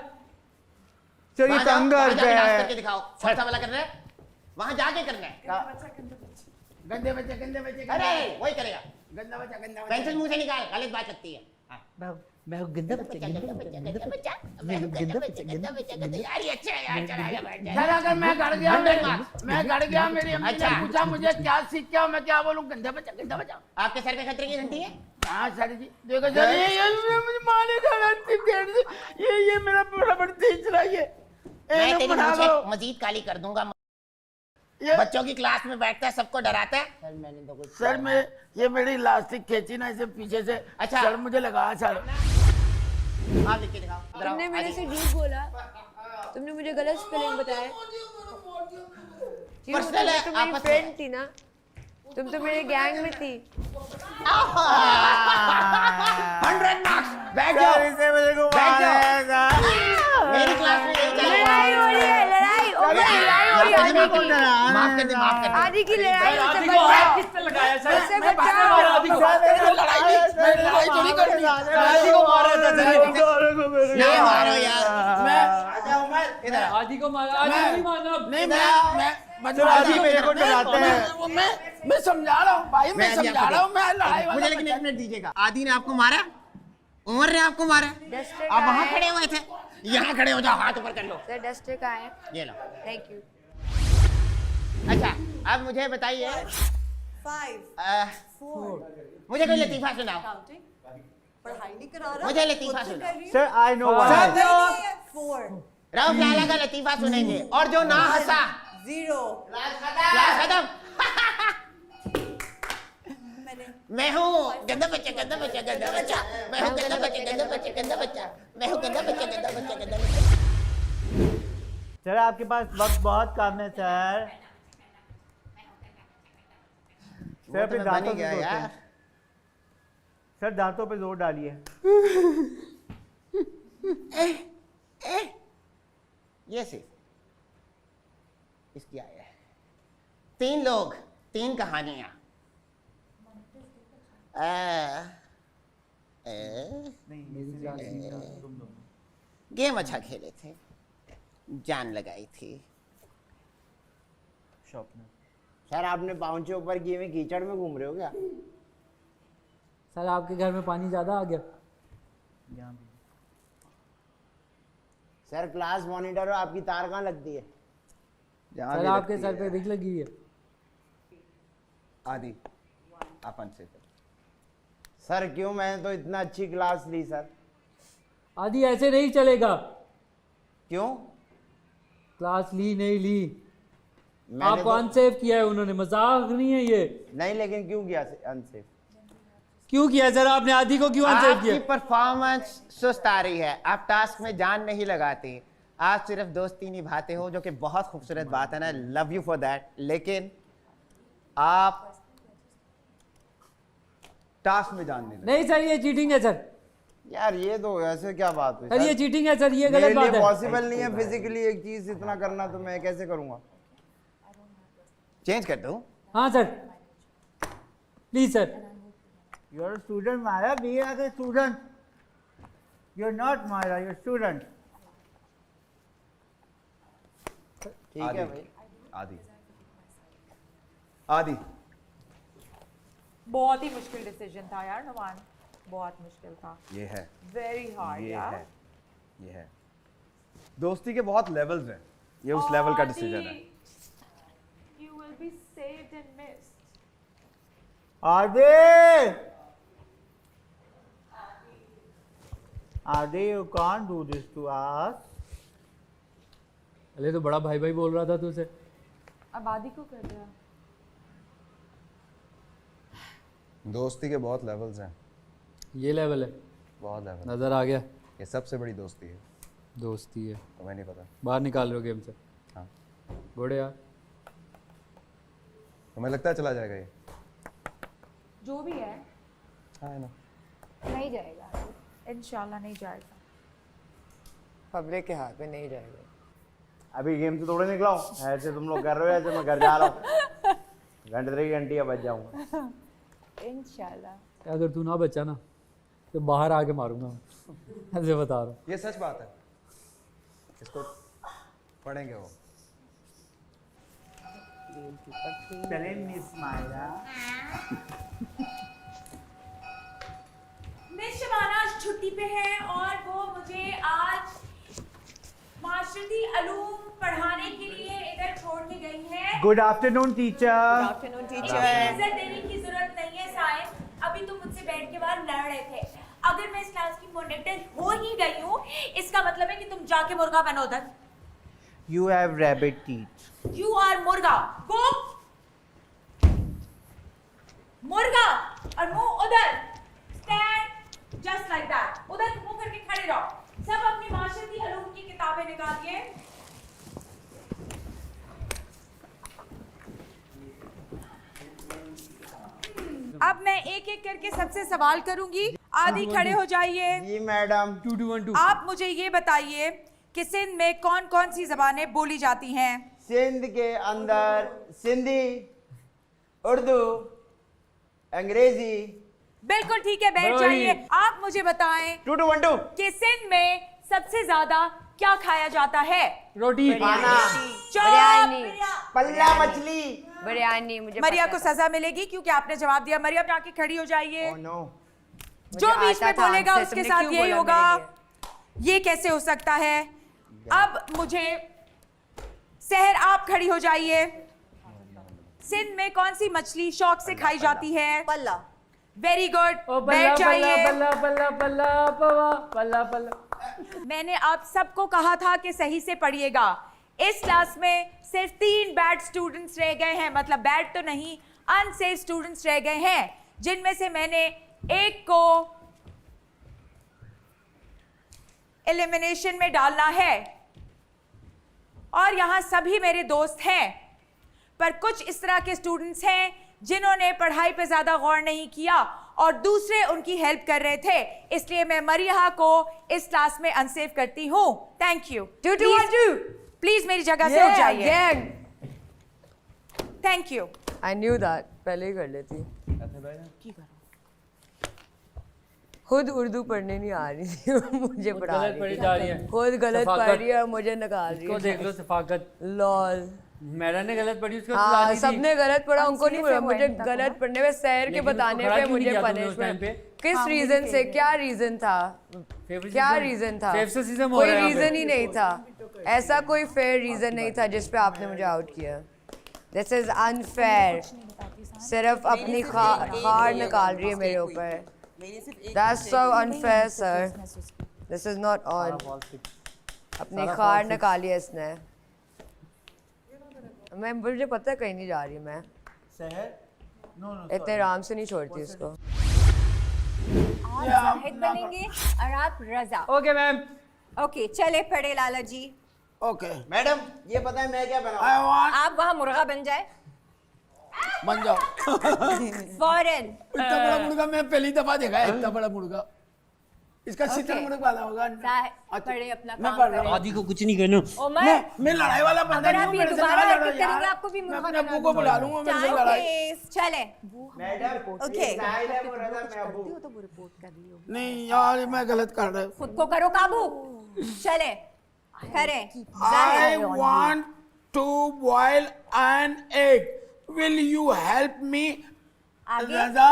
ये तंग करता है। करके दिखाओ, कौन सा वाला करना है? वहां जाके करना है। गंदे बच्चे अरे वही करेगा। गंदा बच्चा पेंसिल मुंह से निकाल, गलत बात लगती है। मैं हूँ गंदा बच्चा यार ये अच्छा है यार, चला जा बैठ जा। सर अगर मैं गड़ गया मेरी अम्मी ने पूछा मुझे क्या सीख क्या, मैं क्या बोलूं? गंदा बच्चा। आपके सर पे खतरे की घंटी है? हाँ सर जी, देखो सर ये मुझे मारे ये मेरा पूरा बड़ी तेज चला ये। मैं तेरी मुझे मजीद काली कर दूंगा। बच्चों की क्लास में बैठता है, सबको डराता है। सर मैंने तो कुछ सर मैं ये मेरी इलास्टिक खींची ना इसे पीछे से। अच्छा सर मुझे लगा सर। आप लिख के दिखाओ। तुमने मेरे से झूठ बोला, तुमने मुझे गलत स्पेलिंग बताया। पर्सनल है, तुम मेरी फ्रेंड थी ना, तुम तो मेरे गैंग में थी। 100 मार्क्स। बैठ सर जाओ, इसे मेरे को बैठ जाओ। मारेगा। मेरी क्लास में यही चलेगा। लड़ाई हो रही है, लड़ाई हो रही है, लड़ाई हो रही है। माफ कर दे, माफ कर दे। आदि की लड़ाई हो आदि को हाथ किसने लगाया सर? उससे मैं बाद में मारा आदि को। लड़ाई थोड़ी कर दी। आदि को मारा था सर। नहीं मारो यार। इधर आदि को मारा, आदि नहीं माना। नहीं मैं आदि मेरे को डराते हैं। मैं समझा रहा हूँ भाई, मैं समझा रहा हूँ। मैं लड़ाई मुझे लेकिन 1 मिनट दीजिएगा। आदि ने आपको मारा, उमर ने आपको मारा, आप वहाँ खड़े हुए थे। यहाँ खड़े हो जाओ, हाथ ऊपर कर लो। सर डस्टर कहाँ है? ये लो। Thank you. अच्छा अब मुझे बताइए, 5 4 मुझे कोई लतीफा सुनाओ। पढ़ाई नहीं करा रहा, मुझे लतीफा सुनाओ। Sir I know why. 4 Rauf Lala का लतीफा सुनेंगे, और जो ना हंसा 0 क्लास खत्म। मैं हूँ गंदा बच्चा, गंदा बच्चा, गंदा बच्चा। मैं हूँ गंदा बच्चा, गंदा बच्चा, गंदा बच्चा। मैं हूँ गंदा बच्चा, गंदा बच्चा, गंदा बच्चा। सर आपके पास वक्त बहुत कम है सर। सर अपने दांतों पे जोर यार। सर दांतों पे जोर डालिए। ये सिर्फ इसकी आया है। 3 लोग, 3 कहानियां। गेम अच्छा खेले थे, जान लगाई थी। सर आपने पाउंचे ऊपर किए हुए कीचड़ में घूम रहे हो क्या? सर आपके घर में पानी ज्यादा आ गया। सर क्लास मॉनिटर हो, आपकी तार कहाँ लगती है? सर आपके सर पे विग लगी है। आदि अपन से सर क्यों? मैंने तो इतना अच्छी क्लास ली सर। आदि ऐसे नहीं चलेगा। क्यों? क्लास ली नहीं ली, आपको अनसेफ किया है उन्होंने, मजाक नहीं है ये। नहीं लेकिन क्यों किया अनसेफ? क्यों किया सर आपने? आदि को क्यों अनसेफ आपकी किया? परफॉर्मेंस सुस्त आ रही है, आप टास्क में जान नहीं लगाते, आप सिर्फ दोस्ती निभाते हो, जो कि बहुत खूबसूरत बात है ना, लव यू फॉर दैट। लेकिन आप टास्क में जान नहीं लगे। नहीं सर, ये चीटिंग है सर। यार ये तो ऐसे क्या बात हुई सर ये चीटिंग है सर, ये मेरे गलत बात लिए है। पॉसिबल नहीं है फिजिकली एक चीज इतना करना, तो मैं कैसे करूंगा? चेंज कर दूं? हाँ sir, please sir. You're a student, Maya. Be as a student. You're not Maya. You're a student. ठीक है भाई। आदि आदि बहुत ही मुश्किल डिसीजन था यार नुमान, बहुत मुश्किल था। ये है, वेरी हार्ड ये यार। है, ये है। दोस्ती के बहुत लेवल्स हैं, ये उस लेवल का डिसीजन है। You will be saved and missed. Adi! Adi, you can't do this to us. अरे तो बड़ा भाई भाई बोल रहा था तुझसे। अब आदि को कर दिया। दोस्ती के बहुत लेवल्स हैं। ये लेवल है, बहुत लेवल नजर आ गया। ये सबसे बड़ी दोस्ती है। दोस्ती है, तुम्हें नहीं पता? बाहर निकाल रहे हो गेम से। हाँ घोड़े यार, तुम्हें लगता है चला जाएगा ये? जो भी है हाँ ना, नहीं जाएगा, इंशाल्लाह नहीं जाएगा। पब्लिक के हाथ में नहीं जाएगा। अभी गेम से थोड़े निकला हूँ, ऐसे तुम लोग कर रहे हो, ऐसे मैं घर जा रहा हूँ। घंटे 3 घंटे बच जाऊंगा इंशाल्लाह। अगर तू ना बचा ना तो बाहर आके मारूंगा मैं। ऐसे बता रहा हूँ। ये सच बात है। इसको पढ़ेंगे वो। चले मिस मायरा। मिस शबाना आज छुट्टी पे है और वो मुझे आज माशरती अलूम पढ़ाने के लिए इधर छोड़ के गई है। Good afternoon teacher. आफ्टरनून इतनी टीचर। नजर देने की जरूरत नहीं है साहिब, अभी तुम मुझसे बैठ के बाहर लड़ रहे थे। अगर मैं इस क्लास की मॉनिटर हो ही गई हूँ, इसका मतलब है कि तुम जाके मुर्गा बनो उधर। You have rabbit teeth. You are मुर्गा। गो मुर्गा और मुंह उधर। Stand just like that. उधर मुंह करके खड़े रहो। सब अपनी माशरती अलूम की किताबें निकालिए। अब मैं एक एक करके सबसे सवाल करूंगी। आदि खड़े हो जाइए। जी मैडम। 2 2 1 2। आप मुझे ये बताइए कि सिंध में कौन कौन सी जबानें बोली जाती हैं? सिंध के अंदर सिंधी, उर्दू, अंग्रेजी। बिल्कुल ठीक है, बैठ जाइए। आप मुझे बताएं 2 2 1 2 कि सिंध में सबसे ज्यादा क्या खाया जाता है? रोटी। खाना। बिरयानी। पल्ला मछली। बिरयानी। मुझे मरिया पता को सजा मिलेगी क्योंकि आपने जवाब दिया। मरिया जाके खड़ी हो जाइए। Oh no. जो मुझे बीच में आता था बोलेगा आंसर, उसके तुमने साथ क्यों यही बोला होगा। मेरे ये कैसे हो सकता है? अब मुझे सहर आप खड़ी हो जाइए। सिंध में कौन सी मछली शौक से खाई जाती है? पल्ला। वेरी गुड, ओ बैठ जाइए। बल्ला बल्ला बल्ला पवा बल्ला बल्ला। मैंने आप सबको कहा था कि सही से पढ़िएगा। इस क्लास में सिर्फ 3 बैड स्टूडेंट्स रह गए हैं, मतलब बैड तो नहीं, अनसेफ स्टूडेंट्स रह गए हैं, जिनमें से मैंने एक को एलिमिनेशन में डालना है। और यहाँ सभी मेरे दोस्त हैं, पर कुछ इस तरह के स्टूडेंट्स हैं जिन्होंने पढ़ाई पे ज्यादा गौर नहीं किया और दूसरे उनकी हेल्प कर रहे थे, इसलिए मैं मरिया को इस क्लास में अनसेफ करती हूँ। Thank you. प्लीज मेरी जगह से उठ जाइए। Thank you. I knew that, पहले ही कर लेती। खुद उर्दू पढ़ने नहीं आ रही थी, मुझे पढ़ा गलत पढ़ी जा रही है। खुद गलत सफाकत। पढ़ रही है और मुझे निकाल रही इसको है। देख लो, सफाकत। लॉल। मैडम ने गलत पढ़ी, उसको हाँ, सुधारी थी। सबने गलत पढ़ा, उनको नहीं पढ़ा। मुझे हुआ गलत पढ़ने में शहर के लेकिन उसको बताने खड़ा पे क्यों नहीं मुझे किया तुमने उस टाइम पनिशमेंट। पे? किस रीजन से? क्या रीजन था? क्या रीजन था? फेवरिटिज्म हो कोई रहा है यहाँ पे। रीजन ही नहीं था। ऐसा कोई फेयर रीजन नहीं था जिस पे आपने मुझे आउट किया। This is unfair. सिर्फ अपनी खार निकाल रही है मेरे ऊपर। That's so unfair, sir. This is not on. अपनी खार निकाली है इसने। मैं मुझे पता है कहीं नहीं जा रही मैं। सहर? No, no. इतने आराम से नहीं छोड़ती उसको। आप जाहिद बनेंगे और आप रजा। Okay ma'am. ओके चले पढ़े लाला जी। ओके मैडम ये पता है मैं क्या बना? आई वांट आप वहाँ मुर्गा बन जाए बन जाओ। फौरन। इतना बड़ा मुर्गा मैं पहली दफा देखा है, इतना बड़ा मुर्गा। इसका शीतल मुर्गा वाला होगा। पढ़े अपना मैं काम पढ़ रहा करें। हूँ। आदि को कुछ नहीं कहना। उमर मैं लड़ाई वाला बंदा अगर नहीं आप हूँ, ये मेरे से दोबारा ना लड़ो हरकत यार। करेंगे आपको भी मैं मुर्गा अपने बना अब्बू को बुला लूंगा मेरे से लड़ाई। चले ओके साहिल है वो रजा मैं अबू। नहीं यार मैं गलत कर रहा हूँ। खुद को करो काबू। चले करें। I want to boil an egg. Will you help me? Raza?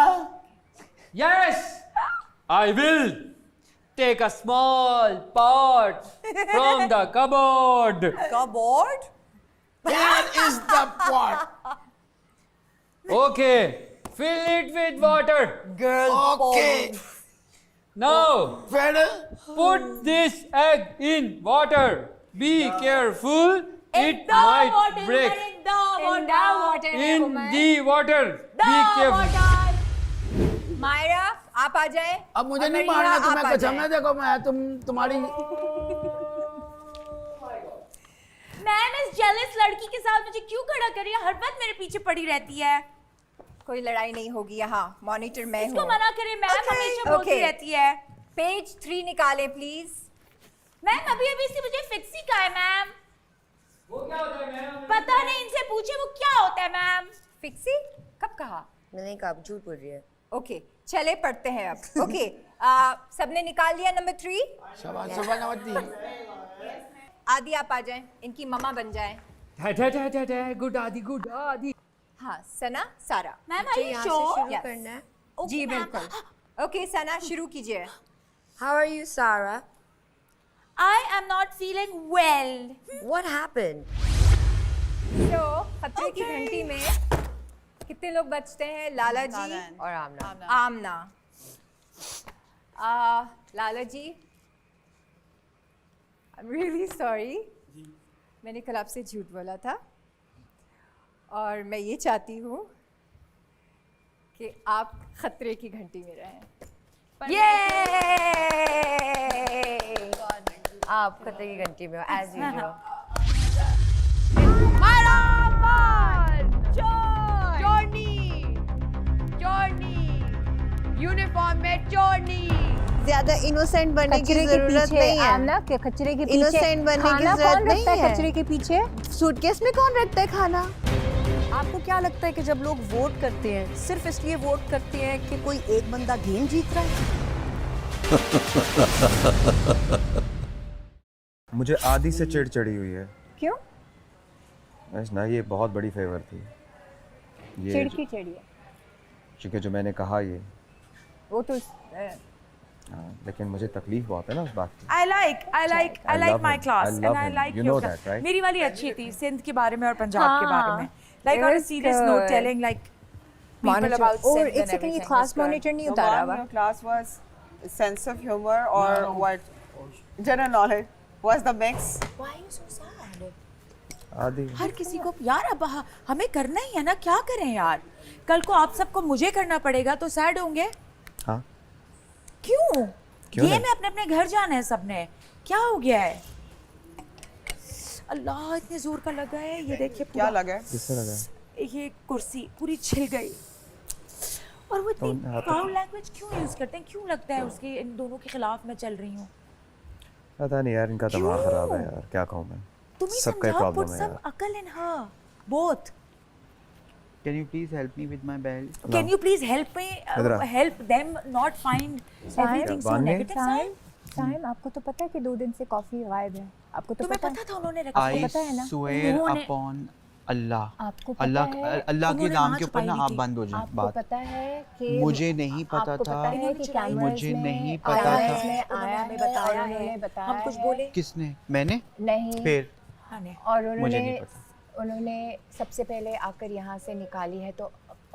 Yes, I will. Take a small pot from the cupboard. Cupboard? Here is the pot. Okay, fill it with water. Girl Okay. Now, Fiddle. put this egg in water. Be careful, it might break. In the water है In Umar. the water. Be careful. Myra आप आ जाए। अब मुझे नहीं अमरिया, मारना, आप तुम्हें आ कुछ जाए। हमने देखो मैं तुम्हारी मैम इस जेलस लड़की के साथ मुझे क्यों खड़ा कर रही है? हर वक्त मेरे पीछे पड़ी रहती है। कोई लड़ाई नहीं होगी यहाँ। मॉनिटर मैं इसको हूँ। मना करें, मैम हमेशा बोलती रहती है। पेज 3 निकाले प्लीज। मैम अभी अभी से मुझे फिक्स ही कहा है मैम। वो क्या होता है मैम? पता नहीं, इनसे पूछे वो क्या होता है मैम। फिक्सी कब कहा? मैंने कहा झूठ बोल रही है। ओके चले पढ़ते हैं अब। ओके सबने निकाल लिया नंबर 3। शाबाश शाबाश नंबर 3। आदि आप आ जाएं, इनकी मम्मा बन जाएं। गुड आदि, गुड आदि। हाँ सना सारा। मैम मुझे आई यहाँ से शो शुरू करना है। जी बिल्कुल। ओके सना शुरू कीजिए। How are you, Sarah? I am not feeling well. What happened? तो खतरे की घंटी में कितने लोग बचते हैं? लाला जी और आमना। आमना। लाला जी I'm really sorry. मैंने कल आपसे झूठ बोला था और मैं ये चाहती हूँ कि आप खतरे की घंटी में रहें। आप खतरे की घंटी में हो as usual. यूनिफॉर्म में चोरनी। ज्यादा इनोसेंट बनने की कचरे के जरूरत पीछे नहीं है। आमना के कचरे के पीछे इनोसेंट बनने की खाना जरूरत कौन नहीं रखता है है। कचरे के पीछे? सूटकेस में कौन रखता है खाना? आपको क्या लगता है कि जब लोग वोट करते हैं सिर्फ इसलिए वोट करते हैं कि कोई एक बंदा गेम जीत रहा है? मुझे आदि से चिढ़ चढ़ी हुई है। क्यों? ना ये बहुत बड़ी फेवर थी। ये चिड़ की चिड़िया। क्योंकि जो मैंने कहा ये वो तो लेकिन मुझे तकलीफ बहुत है ना उस बात की। I like love my him. class I and love I him. like You your know class. that, right? मेरी वाली अच्छी थी, सिंध के बारे में और पंजाब के बारे में। Like It on a was serious note, good. telling like people Monitor. about और Sindh एक and सेकंड ये everything. क्लास मॉनिटर नहीं The उतारा one हुआ। your class was sense of humor or what? General knowledge was the mix. Why are you so sad? आदि हर किसी को यार अब हमें करना ही है ना, क्या करें यार? कल को आप सबको मुझे करना पड़ेगा तो सैड होंगे। हाँ क्यों? क्यों ये नहीं? में अपने अपने घर जाना है सबने। क्या हो गया है? अल्लाह इतने जोर का लगा है, ये देखिए क्या लगा है? किससे लगा है? ये कुर्सी पूरी छिल गई। और वो इतनी तो आप- फाउल लैंग्वेज क्यों यूज करते हैं? क्यों लगता है उसके इन दोनों के खिलाफ मैं चल रही हूँ? पता नहीं यार, इनका दिमाग क्यों? खराब है यार, क्या कहूँ मैं। तुम ही सबका ही समझाओ, put प्रॉब्लम है some यार। अकल in her, both. Can you please help me with my belt? Can you please help me इधर आ। help them not find everything so बांधने? negative side? साहिम आपको तो पता है कि 2 दिन से कॉफी गायब है। आपको तो तुम्हें पता पता था उन्होंने रखा? I पता है ना? swear उन्होंने- upon Allah. आपको पता अल्लाह है अल्लाह के उन्होंने नाम वहाँ के ऊपर ना छुपाई आप थी। बंद हो जाए आपको बात। पता है कि मुझे नहीं पता आपको था। पता है कि कैमरास मुझे में नहीं आया पता है, था। उन्होंने हमें बताया है, बताया हम कुछ है। बोले? किसने? मैंने? नहीं। फिर और मुझे उन्होंने नहीं पता। उन्होंने सबसे पहले आकर यहाँ से निकाली है तो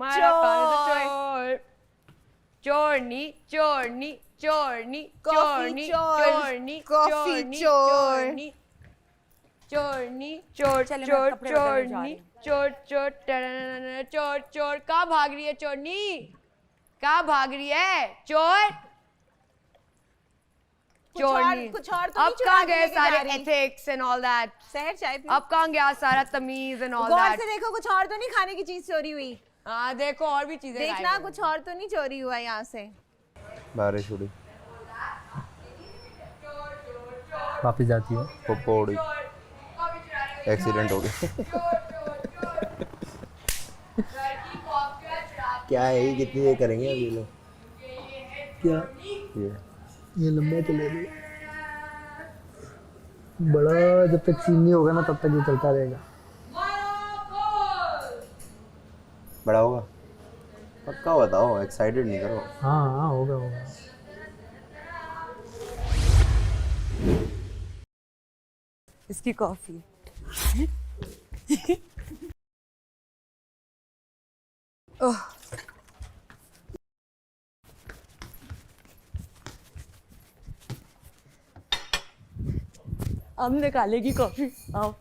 मारा चोर चोरनी चोरनी चोरनी कॉफी चोरनी चोर, चोरनी कॉफी चोरनी चोर। चोरनी चोरनी चोर चले, मैं चोर कपड़े बदलने जा चोरनी रही हूँ। चोर चोर टररररर, चोर चोर कहाँ भाग रही है चोरनी कहाँ भाग रही है चोर चोरनी। कुछ और तो अब नहीं चुरा कहाँ के गए लेके जा सारे रही? Ethics and all that? शहर चाय पी। अब कहाँ गया सारा तमीज एंड ऑल गौर दैट? से देखो, कुछ और तो नहीं खाने की चीज चोरी हुई? हाँ देखो और भी चीजें देखना, गायब कुछ और तो नहीं चोरी हुआ यहाँ से? बारिश उड़ी, वापस जाती है। पप्पो उड़ी, एक्सीडेंट हो गया। क्या है ये, कितनी देर करेंगे अभी लोग? क्या ये लंबा चलेगा, बड़ा जब तक सीन नहीं होगा ना तब तक ये चलता रहेगा। बड़ा होगा पक्का, बताओ, एक्साइटेड नहीं करो। हाँ हाँ होगा होगा। इसकी कॉफी। ओह अब निकालेगी कॉफी, आओ।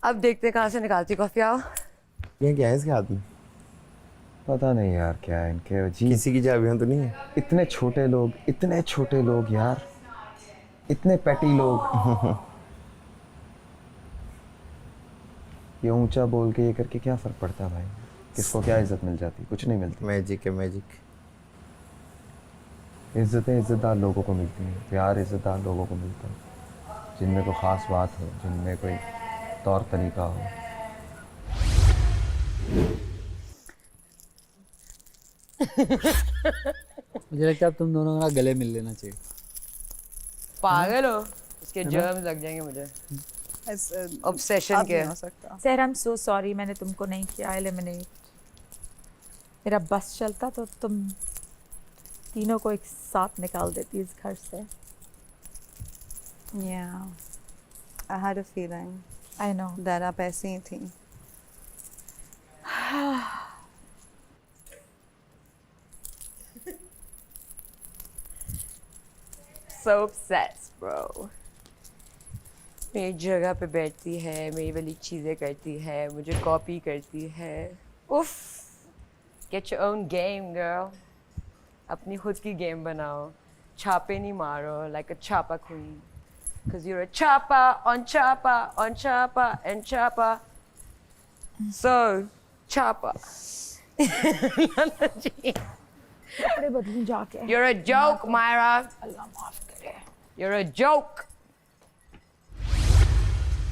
अब देखते कहाँ से निकालती कॉफी, आओ। ये क्या है इसके हाथ में? पता नहीं यार क्या है इनके अजीब। किसी की चाबियां तो नहीं है? इतने छोटे लोग यार, इतने पैटी लोग। ये ऊंचा बोल के ये करके क्या फर्क पड़ता है भाई? किसको क्या इज्जत मिल जाती? कुछ नहीं मिलती। मैजिक है मैजिक। इज्जतें इज्जतदार लोगों को मिलती हैं, प्यार इज्जतदार लोगों को मिलता है, जिनमें कोई ख़ास बात हो, जिनमें कोई तौर तरीका हो। मुझे लगता है अब तुम दोनों का गले मिल लेना चाहिए। पागल हो, इसके जर्म्स लग जाएंगे मुझे। ऑब्सेशन के। Sir I am so sorry, मैंने तुमको नहीं किया एलिमिनेट। मेरा बस चलता तो तुम तीनों को एक साथ निकाल देती इस घर से। Yeah, I had a feeling I know. that आप ऐसी ही थी। So obsessed, bro. मेरी जगह पे बैठती है, मेरी वाली चीज़ें करती है, मुझे कॉपी करती है। उफ, get your own game, girl. अपनी खुद की गेम बनाओ, छापे नहीं मारो like a छापा queen. Cause you're a chopper on chopper on chopper and chopper. So, chopper. कपड़े बदलूं जाके। You're a joke, Myra. अल्लाह माफ करे। You're a joke.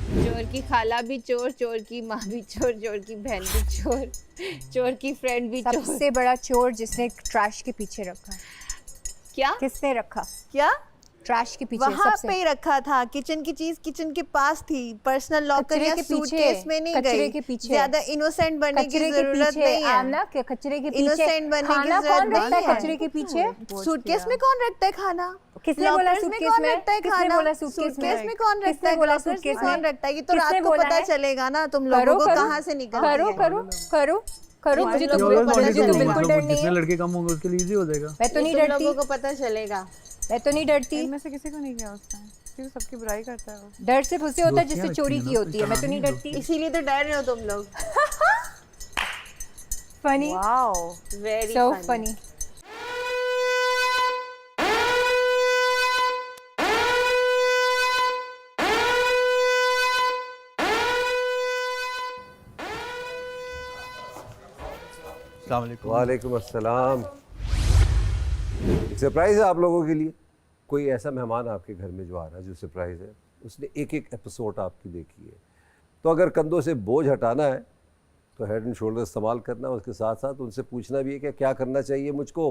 चोर की खाला भी चोर, चोर की माँ भी चोर, चोर की बहन भी चोर, चोर की फ्रेंड भी चोर। सबसे बड़ा चोर जिसने ट्रैश के पीछे रखा। क्या? किसने रखा? क्या? ट्रैश के पीछे वहाँ सबसे पे ही रखा था। किचन की चीज किचन के पास थी, पर्सनल लॉकर या सूटकेस में नहीं कचरे गई। के पीछे। ज्यादा इनोसेंट बनने की जरूरत नहीं है। आमना के कचरे के पीछे। इनोसेंट बनने की खाना जरूरत कौन रखता है नहीं है। कचरे के पीछे? सूटकेस में कौन रखता है खाना? किसने बोला लॉकर्स सूटकेस कौन में? रखता है किसने खाना? बोला सूटकेस में कौन रखता किसने है? बोला लॉकर्स में सूटकेस कौन में? रखता है? ये तो किसने रात को बोला पता है? चलेगा ना तुम करो लोगों को करो कहाँ से निकलती करो है। करो करो करो। मुझे तो बिल्कुल डर नहीं जितने है। लड़के कम होंगे उसके लिए इजी हो जाएगा। मैं तो नहीं तुम डरती। लोगों को पता चलेगा। मैं तो नहीं डरती। इनमें से किसी को नहीं किया उसने, क्योंकि सबकी बुराई करता है वो। डर सिर्फ उसे होता है जिससे चोरी की होती है। मैं तो नहीं डरती। इसीलिए तो डर रहे हो तुम लोग। Funny. Wow, very so funny. अस्सलाम वालेकुम। वालेकुम अस्सलाम। सरप्राइज़ है आप लोगों के लिए। कोई ऐसा मेहमान आपके घर में जो आ रहा है जो सरप्राइज़ है, उसने एक एक एपिसोड आपकी देखी है, तो अगर कंधों से बोझ हटाना है तो हेड एंड शोल्डर इस्तेमाल करना, उसके साथ साथ उनसे पूछना भी है कि क्या करना चाहिए मुझको,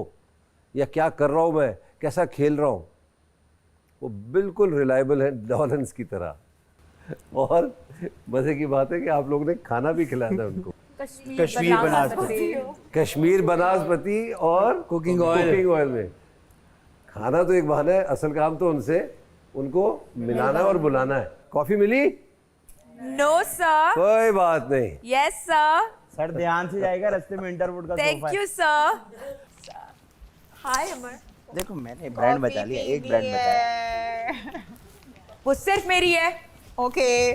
या क्या कर रहा हूँ मैं, कैसा खेल रहा हूँ। वो बिल्कुल रिलायबल है डॉलन्स की तरह। और मज़े की बात है कि आप लोगों ने खाना भी खिलाया था उनको। कश्मीर बनास्पति। कश्मीर बनास्पति और कुकिंग ऑयल में। खाना तो एक बहाना है, असल काम तो उनको मिलाना है और बुलाना है। कॉफी मिली? No sir. कोई बात नहीं। Yes sir. सर ध्यान से जाएगा, रास्ते में इंटरवुड का थैंक यू सर। हाय अमर। देखो मैंने ब्रांड बचा लिया, एक ब्रांड बचाया। वो सिर्फ मेरी है। ओके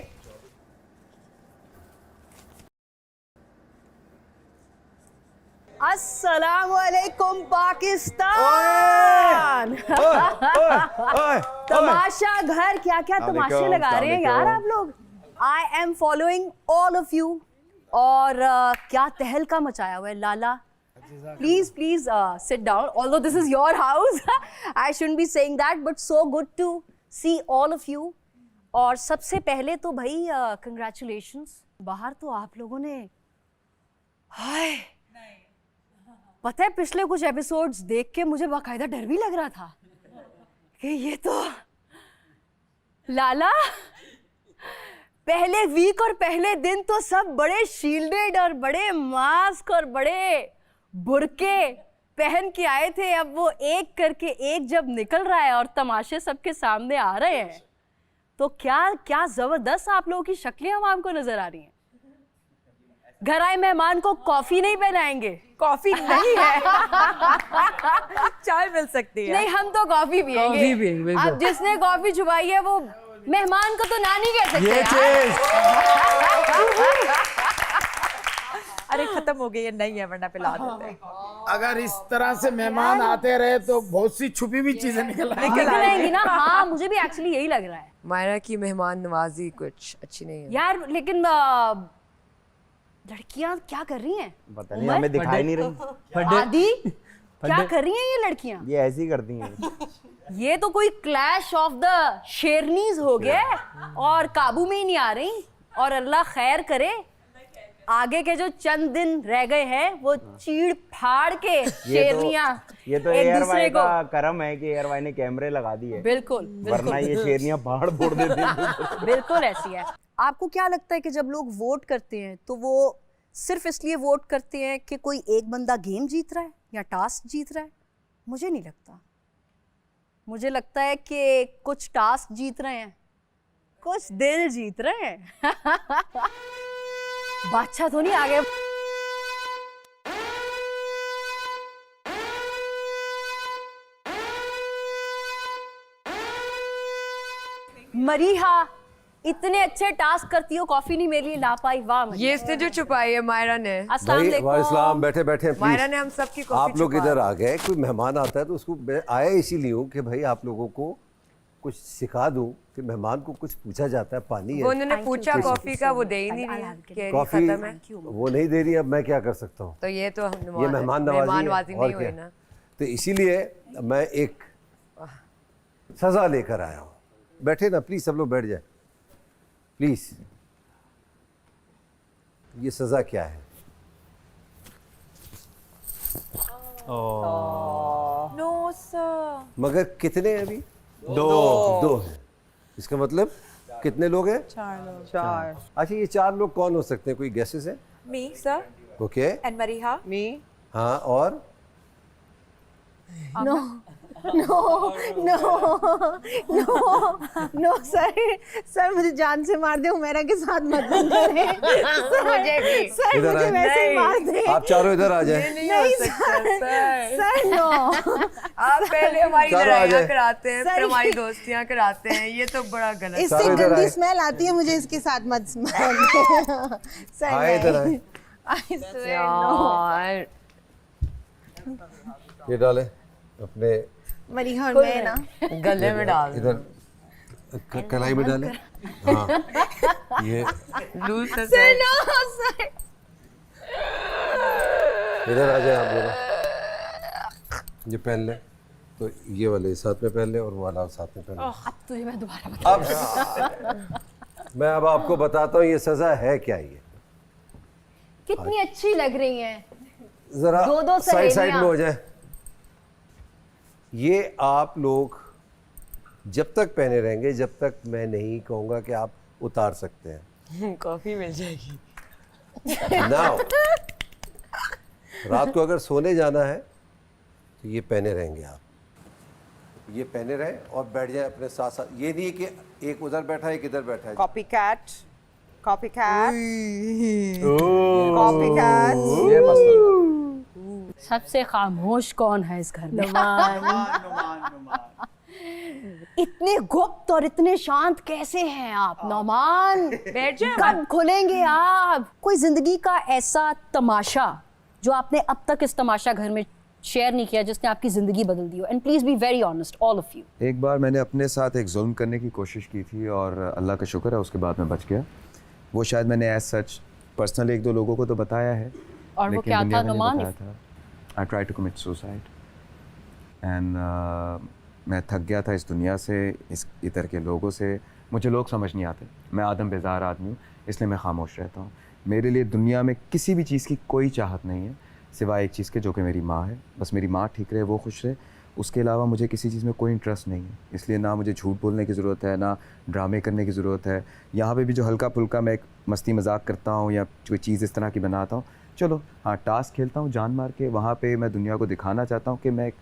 अस्सलामुअलैकुम पाकिस्तान। तमाशा घर क्या क्या तमाशे लगा रहे हैं यार आप लोग। I am following all of you. और क्या तहलका मचाया हुआ है लाला। Please, sit down. Although this is your house, I shouldn't be saying that, but so good to see all of you. और सबसे पहले तो भाई congratulations। बाहर तो आप लोगों ने हाय पता है पिछले कुछ एपिसोड्स देख के मुझे बाकायदा डर भी लग रहा था कि ये तो लाला पहले वीक और पहले दिन तो सब बड़े शील्डेड और बड़े मास्क और बड़े बुरके पहन के आए थे। अब वो एक करके एक जब निकल रहा है और तमाशे सबके सामने आ रहे हैं तो क्या क्या जबरदस्त आप लोगों की शक्लें आवाम को नजर आ रही हैं। घर आए मेहमान को कॉफी नहीं पिलाएंगे। कॉफी नहीं है चाय मिल सकती है। नहीं हम तो कॉफी पिएंगे। अब जिसने कॉफी छुपाई है वो मेहमान को तो ना नहीं कह सकते। अरे खत्म हो गई है, नहीं है वरना पिला देते। अगर इस तरह से मेहमान आते रहे तो बहुत सी छुपी भी चीजें निकल आएंगी ना। हाँ मुझे भी एक्चुअली यही लग रहा है। मायरा की मेहमान नवाजी कुछ अच्छी नहीं है यार। लेकिन लड़कियां क्या कर रही हैं पता नहीं, हमें दिखाई नहीं रही। आदि क्या कर रही हैं ये लड़कियां। ये ऐसे ही करती हैं। ये तो कोई क्लैश ऑफ द शेरनीज हो गया और काबू में ही नहीं आ रही। और अल्लाह खैर करे आगे के जो चंद दिन रह गए हैं वो चीड़ फाड़ के शेरनियां ये तो एयरवाई का करम है कि एयरवाई ने कैमरे लगा दिए। बिल्कुल वरना ये शेरनियां फाड़ फोड़ देती। बिल्कुल ऐसी है। आपको क्या लगता है कि जब लोग वोट करते हैं तो वो सिर्फ इसलिए वोट करते हैं कि कोई एक बंदा गेम जीत रहा है या टास्क जीत रहा है? मुझे नहीं लगता। मुझे लगता है कि कुछ टास्क जीत रहे हैं, कुछ दिल जीत रहे हैं। बादशाह तो नहीं आ गए। मरीहा इतने अच्छे टास्क करती हो, कॉफी नहीं मेरे लिए ला पाई। वाह ये इसने जो छुपाई है मायरा ने। अस्सलाम बैठे बैठे मायरा ने हम सबकी कॉफी आप लोग इधर आ गए। कोई मेहमान आता है तो उसको मैं आया इसीलिए हूँ कि भाई आप लोगों को कुछ सिखा दूं कि मेहमान को कुछ पूछा जाता है। पानी है, उन्होंने पूछा कॉफी का, वो दे ही नहीं रही। कॉफी वो नहीं दे रही, अब मैं क्या कर सकता हूँ। तो ये तो ये मेहमान नवाजी नहीं हुई ना। तो इसीलिए मैं एक सजा लेकर आया हूँ। बैठे ना प्लीज, सब लोग बैठ जाए प्लीज। ये सजा क्या है? No sir. मगर कितने हैं अभी? दो हैं। इसका मतलब कितने लोग हैं? 4 लोग। 4। अच्छा ये 4 लोग कौन हो सकते हैं? कोई गेसेस है? Me sir. Okay. And Mareeha. Me. हाँ और? No no no no no sir मुझे जान से मार दे। उमेरा के साथ मत करें। सर मुझे वैसे ही मार दे। आप चारों इधर आ जाए। नहीं सर नो। आप पहले हमारी लड़ाइयाँ कराते हैं, फिर हमारी दोस्तियाँ कराते हैं। ये तो बड़ा गलत। इससे गंदी स्मेल आती है मुझे, इसके साथ मत मार। सर इधर आए। ये डाले अपने मरीहा और मैं ना गले में डाल इधर कढ़ाई में डाले। हाँ ये सर नो सर। इधर आ जाए आप लोग। ये पहन ले तो ये वाले साथ में पहन ले और वो वाला साथ में पहन ले। अब तुझे मैं दोबारा बता। अब मैं अब आपको बताता हूँ ये सजा है क्या। ये कितनी अच्छी लग रही हैं। जरा दो साइड में हो जाए। ये आप लोग जब तक पहने रहेंगे जब तक मैं नहीं कहूँगा कि आप उतार सकते हैं। कॉफी मिल जाएगी। नाउ रात को अगर सोने जाना है तो ये पहने रहेंगे आप। ये पहने रहे और बैठ जाए अपने साथ साथ। ये नहीं कि एक उधर बैठा है एक इधर बैठा है। कॉपीकैट कॉपीकैट ये मसला। सबसे खामोश कौन है इस घर में? इतने गुप्त और इतने शांत कैसे हैं आप नौमान? बैठ जाओ। कब खुलेंगे आप? कोई जिंदगी का ऐसा तमाशा जो आपने अब तक इस तमाशा घर में शेयर नहीं किया, जिसने आपकी ज़िंदगी बदल दी हो? And please be very honest, all of you. एक बार मैंने अपने साथ एक जुल्म करने की कोशिश की थी और अल्लाह का शुक्र है उसके बाद मैं बच गया। वो शायद मैंने एज सच पर्सनल 1-2 लोगों को तो बताया है, और वो क्या था Numan? I try to commit suicide and मैं थक गया था इस दुनिया से, इस इधर के लोगों से। मुझे लोग समझ नहीं आते, मैं आदम बेजार आदमी हूँ, इसलिए मैं खामोश रहता हूँ। मेरे लिए दुनिया में किसी भी चीज़ की कोई चाहत नहीं है सिवाय एक चीज़ के, जो कि मेरी माँ है। बस मेरी माँ ठीक रहे, वो खुश रहे, उसके अलावा मुझे किसी चीज़ में कोई इंटरेस्ट नहीं है। इसलिए ना मुझे झूठ बोलने की ज़रूरत है, ना ड्रामे करने की ज़रूरत है। यहाँ पे भी जो हल्का फुल्का मैं एक मस्ती मजाक करता हूँ या कोई चीज़ इस तरह की बनाता हूँ, चलो हाँ टास्क खेलता हूँ जान मार के, वहाँ पे मैं दुनिया को दिखाना चाहता हूँ कि मैं एक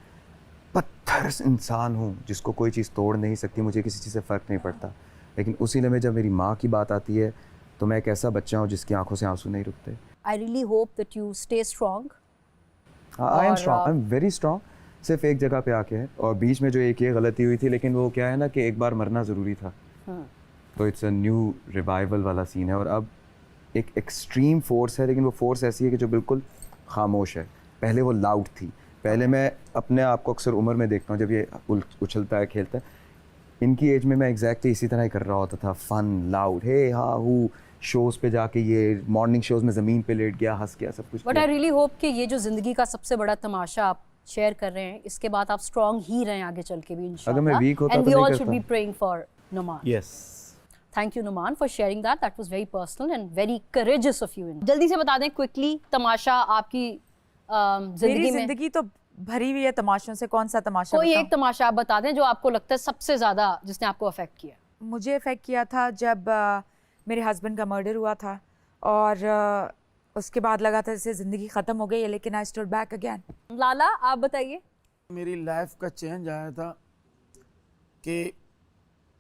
पत्थर इंसान हूँ जिसको कोई चीज़ तोड़ नहीं सकती, मुझे किसी चीज़ से फ़र्क नहीं पड़ता। लेकिन उसी में जब मेरी माँ की बात आती है तो मैं एक ऐसा बच्चा हूँ जिसकी आंखों से आंसू नहीं रुकते। I really hope that you stay strong. I am strong, I am very strong. सिर्फ एक जगह पे आके है, और बीच में जो एक ये गलती हुई थी, लेकिन वो क्या है ना कि एक बार मरना ज़रूरी था। तो इट्स अ न्यू रिवाइवल वाला सीन है, और अब एक एक्सट्रीम फोर्स है, लेकिन वो फोर्स ऐसी है कि जो बिल्कुल खामोश है। पहले वो लाउड थी, पहले मैं अपने आप को अक्सर उम्र में देखता हूँ जब ये उछलता है खेलता है, इनकी एज में मैं एग्जैक्टली इसी तरह ही कर रहा होता था, फन लाउड हे हाँ हूँ, शोज़ पे जाके ये मॉर्निंग शोज़ में ज़मीन पे लेट गया, हंस गया, सब कुछ। बट आई रियली होप कि ये जो ज़िंदगी का सबसे बड़ा तमाशा आप शेयर कर रहे हैं, इसके बाद आप स्ट्रॉन्ग ही रहें आगे चल के भी इंशाल्लाह। अगर मैं वीक होता एंड तो वी नहीं ऑल करता। Should be praying for Numan. Yes, thank you Numan for sharing that, that was very personal and very courageous of you. जल्दी से बता दें क्विकली, तमाशा आपकी मेरी जिंदगी में जिंदगी तो भरी हुई है तमाशों से। कौन सा तमाशा कोई बताऊं? एक तमाशा आप बता दें जो आपको लगता है सबसे ज्यादा जिसने आपको अफेक्ट किया। मुझे अफेक्ट किया था जब मेरे हस्बैंड का मर्डर हुआ था, और उसके बाद लगा था जैसे ज़िंदगी ख़त्म हो गई है, लेकिन आई स्टूड बैक अगेन। लाला आप बताइए। मेरी लाइफ का चेंज आया था कि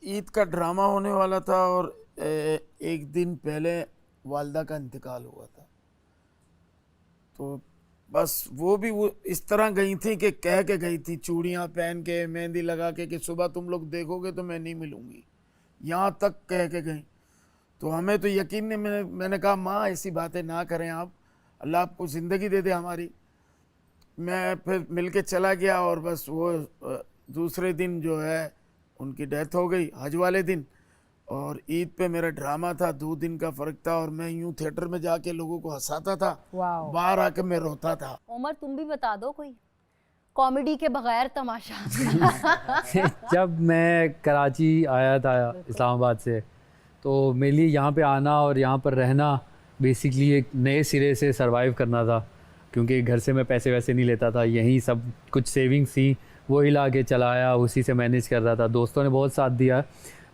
ईद का ड्रामा होने वाला था और एक दिन पहले वालदा का इंतकाल हुआ था। तो बस वो भी वो इस तरह गई थी कि कह के गई थी, चूड़ियाँ पहन के, मेहंदी लगा के, कि सुबह तुम लोग देखोगे तो मैं नहीं मिलूँगी, यहाँ तक कह के गई। तो हमें तो यकीन नहीं, मैंने कहा माँ ऐसी बातें ना करें आप, अल्लाह आपको ज़िंदगी दे दे हमारी। मैं फिर मिल के चला गया, और बस वो दूसरे दिन जो है उनकी डेथ हो गई, हज वाले दिन। और ईद पे मेरा ड्रामा था, 2 दिन का फ़र्क था, और मैं यूं थिएटर में जाके लोगों को हंसाता था, बाहर आके मैं रोता था। उमर तुम भी बता दो कोई कॉमेडी के बगैर तमाशा। जब मैं कराची आया था इस्लामाबाद से, तो मेरे लिए यहाँ पे आना और यहाँ पर रहना बेसिकली एक नए सिरे से सरवाइव करना था, क्योंकि घर से मैं पैसे वैसे नहीं लेता था, यहीं सब कुछ सेविंग्स थी वो ही ला के चलाया, उसी से मैनेज कर रहा था। दोस्तों ने बहुत साथ दिया,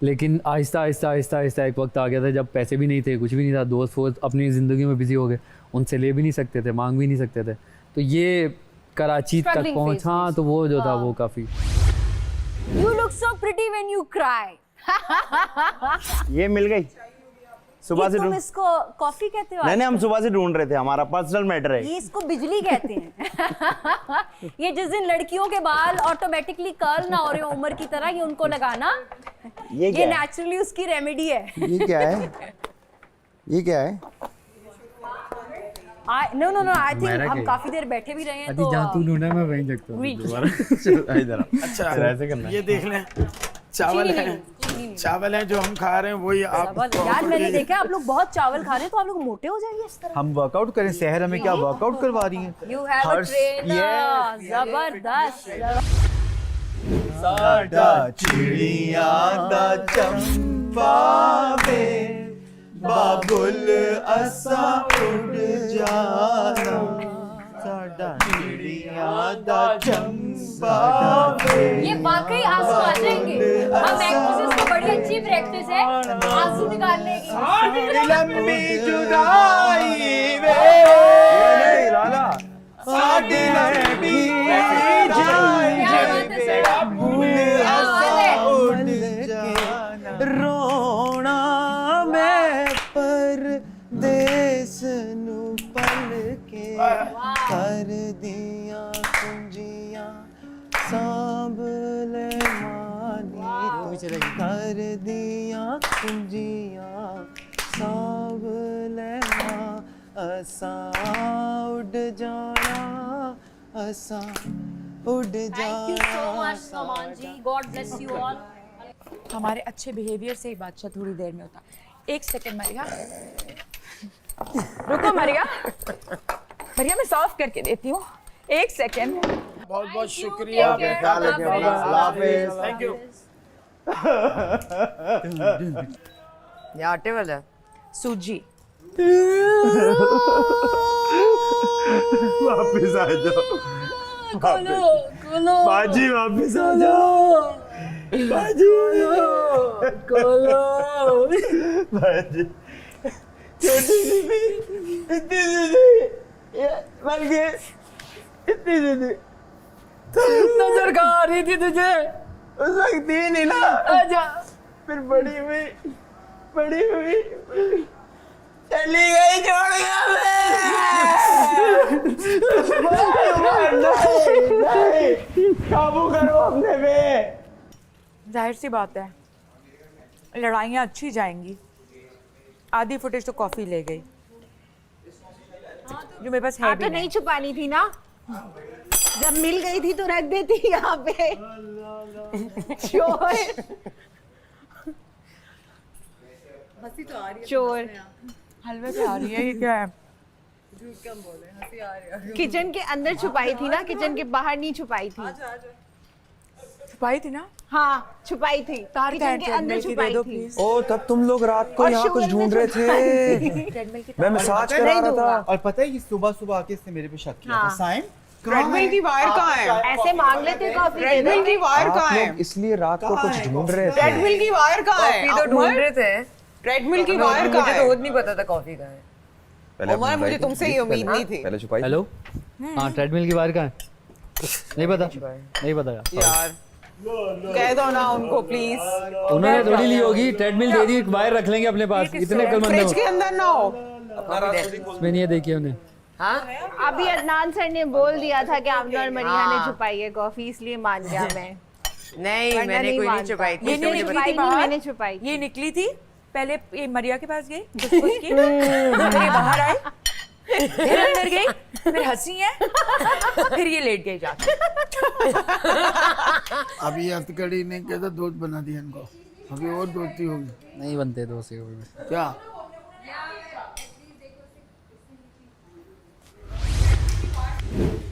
लेकिन आहिस्ता आहिस्ता आहिस्ता आहिस्ता एक वक्त आ गया था जब पैसे भी नहीं थे, कुछ भी नहीं था, दोस्त वोस्त अपनी ज़िंदगी में बिजी हो गए, उनसे ले भी नहीं सकते थे, मांग भी नहीं सकते थे। तो ये कराची तक पहुँच, हाँ तो वो जो था वो काफ़ी। You look so pretty when you cry. ये मिल गई सुबह से तुम इसको कॉफी कहते हो? नहीं, हम सुबह से ढूंढ रहे थे, हमारा पर्सनल मैटर है ये, इसको बिजली कहते हैं। ये जिस दिन लड़कियों के बाल ऑटोमेटिकली कर्ल ना हो रहे हो उम्र की तरह, ये उनको लगाना, ये नेचुरली उसकी रेमेडी है। ये क्या है? ये क्या है? No no no, I think हम काफी देर बैठे भी रहे हैं, तो जहाँ तू ढूंढा मैं वहीं देखता हूँ दोबारा। अच्छा ऐसे करना, ये देख लें, चावल है, चावल है जो हम खा रहे हैं वही आप। यार मैंने देखा आप लोग बहुत चावल खा रहे हैं, तो आप लोग मोटे हो जाएंगे इस तरह। हम वर्कआउट करें, सहर हमें क्या वर्कआउट करवा रही हैं? You have a trainer, जबरदस्त। साडा चिड़िया दा चंपा वे, बाबुल असा उड़ जाना, साडा चिड़िया दा चंपा वे। ये वाकई आंसू आ जाएंगे। हम एक्ट्रेसेस को बड़ी अच्छी प्रैक्टिस है आंसू निकालने की। लंबी जुदाई वे, लाला साडी लंबी जुदाई वे, बाबुल असा उड़ जाना, रोना मैं परदेस नू पल के, कर दिया कुंजियां सांभ ले मानी, कर दिया कुंजियां सांभ ले मां, असा उड़ जा सा उड़ जा। Thank you so much, Noman ji. God bless you all. हमारे अच्छे बिहेवियर से ही बादशाह थोड़ी देर में होता। एक सेकंड मरिया, रुको मरिया, मरिया मैं सॉल्व करके देती हूँ, एक सेकंड। बहुत बहुत शुक्रिया। Thank you. ये आटे वाला सूजी। वापिस आ जाओ, खोलो बाजी वापिस आ जाओ, बाजी बाजी। छोटी सी भी, इतनी सी मर गए, इतनी सी नजर कहाँ आ रही थी तुझे? उस वक्त थी नहीं ना। आजा। फिर बड़ी हुई चली गई, छोड़ गया नहीं, काबू करो अपने पे। जाहिर सी बात है लड़ाइयाँ अच्छी जाएंगी। आधी फुटेज तो कॉफी ले गई जो मेरे पास है भी तो नहीं छुपानी थी ना, जब मिल गई थी तो रख देती यहाँ पे। चोर हंसी तो आ रही है। चोर हलवे पे आ रही है, ये क्या है? झूठ कम बोले, हंसी आ रही है। किचन के अंदर छुपाई थी ना, किचन के बाहर नहीं छुपाई थी। छुपाई थी ना? हाँ छुपाई थी, किचन के अंदर छुपाई थी। ओ तब तुम लोग रात को यहाँ कुछ ढूंढ रहे थे। मैं मसाज करा रहा था। और पता है ये सुबह सुबह आके इसने मेरे पे शक किया था। साइम ट्रेडमिल की वायर कहाँ है? ऐसे मांग लेते कॉफी। ट्रेडमिल की वायर कहाँ है? इसलिए रात को कुछ ढूंढ रहे थे। ट्रेडमिल की वायर कहाँ है? कॉफी तो ढूंढ रहे थे। ट्रेडमिल की वायर कहाँ मुझे है? तो खुद नहीं पता था कॉफी कहाँ है। उमर मुझे तुमसे ये उम्मीद नहीं थी। पहले छुपाई। हेलो, हाँ ट्रेडमिल की वायर कहाँ है? नहीं पता यार कह दो ना उनको प्लीज। उन्होंने थोड़ी ली होगी, ट्रेडमिल दे दी, वायर रख लेंगे अपने पास। इतने कलमंद फ्रिज के अंदर ना हो। उसमें नहीं है, देखिए उन्हें। हाँ अभी अदनान सर ने बोल दिया था कि आमना और मरिया ने छुपाई है कॉफी, इसलिए मान गया मैं। नहीं मैंने कोई नहीं छुपाई थी। ये नहीं निकली थी बाहर, मैंने छुपाई। ये निकली थी पहले, ये मरिया के पास गई, खुसफुस की, फिर ये बाहर आई, फिर अंदर गई, फिर हंसी है, फिर ये लेट गई जाके। अभी हथकड़ी ने कहता दूध बना दिया इनको, अभी और दोस्ती होगी। नहीं बनते दोस्ती में क्या?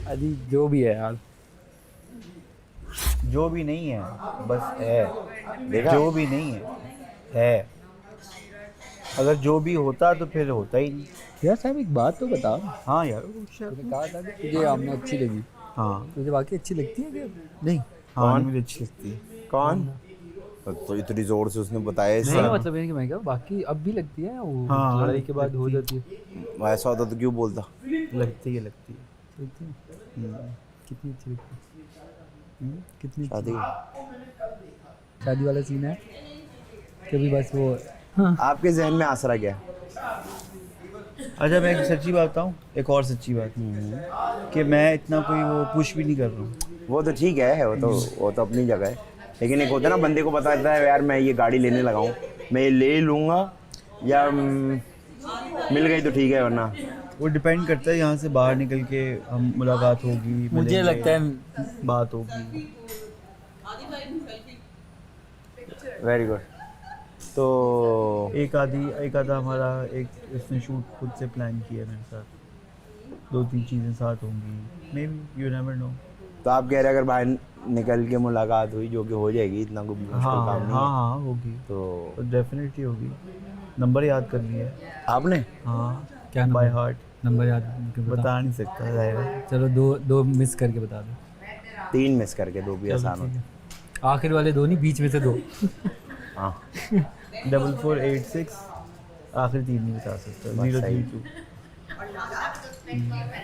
अभी जो भी है यार, जो भी नहीं है बस है, जो भी नहीं है। अगर जो भी होता तो फिर होता ही नहीं। यार साहब एक बात तो बता। हाँ यार, तूने कहा था कि तुझे आमना अच्छी लगी। हाँ तुझे वाकई अच्छी लगती है क्या? नहीं, हाँ मुझे अच्छी लगती है। कौन? तो इतनी जोर से उसने बताया। नहीं मतलब ये कि मैं क्या बाकी अब भी लगती है, वो हाँ, लड़ाई के बाद हो जाती है। ऐसा होता तो क्यों बोलता? लगती है लगती है। कितनी अच्छी लगती है? कितनी शादी शादी वाला सीन है कभी बस वो। आपके जहन में आसरा क्या है? अच्छा मैं एक सच्ची बात बताऊँ, एक और सच्ची बात कि मैं इतना कोई वो पुश भी नहीं कर रहा हूँ। वो तो ठीक है, वो तो अपनी जगह है, लेकिन एक होता है ना बंदे को पता रहता है यार मैं ये गाड़ी लेने लगा हूँ, मैं ये ले लूँगा या मिल गई तो ठीक है, वरना वो डिपेंड करता है। यहाँ से बाहर निकल के हम मुलाकात होगी, मुझे लगता है बात होगी। Very good. तो एक आधा हमारा एक इसने शूट खुद से प्लान किया मेरे साथ, 2-3 चीज़ें साथ होंगी, may be you never know. तो आप कह रहे अगर बाहर निकल के मुलाकात हुई, जो कि हो जाएगी, इतना कोई मुश्किल काम नहीं है। हाँ होगी तो डेफिनेटली होगी। नंबर याद कर लिया आपने? हाँ क्या बाय हार्ट नंबर याद बता नहीं सकता जाएगा। चलो दो मिस करके बता दो। 3 मिस करके 2 भी आसान होता है। आखिर वाले 2 नहीं, बीच में से 2। हाँ 4486 आखिर 3 नहीं बता सकता। 032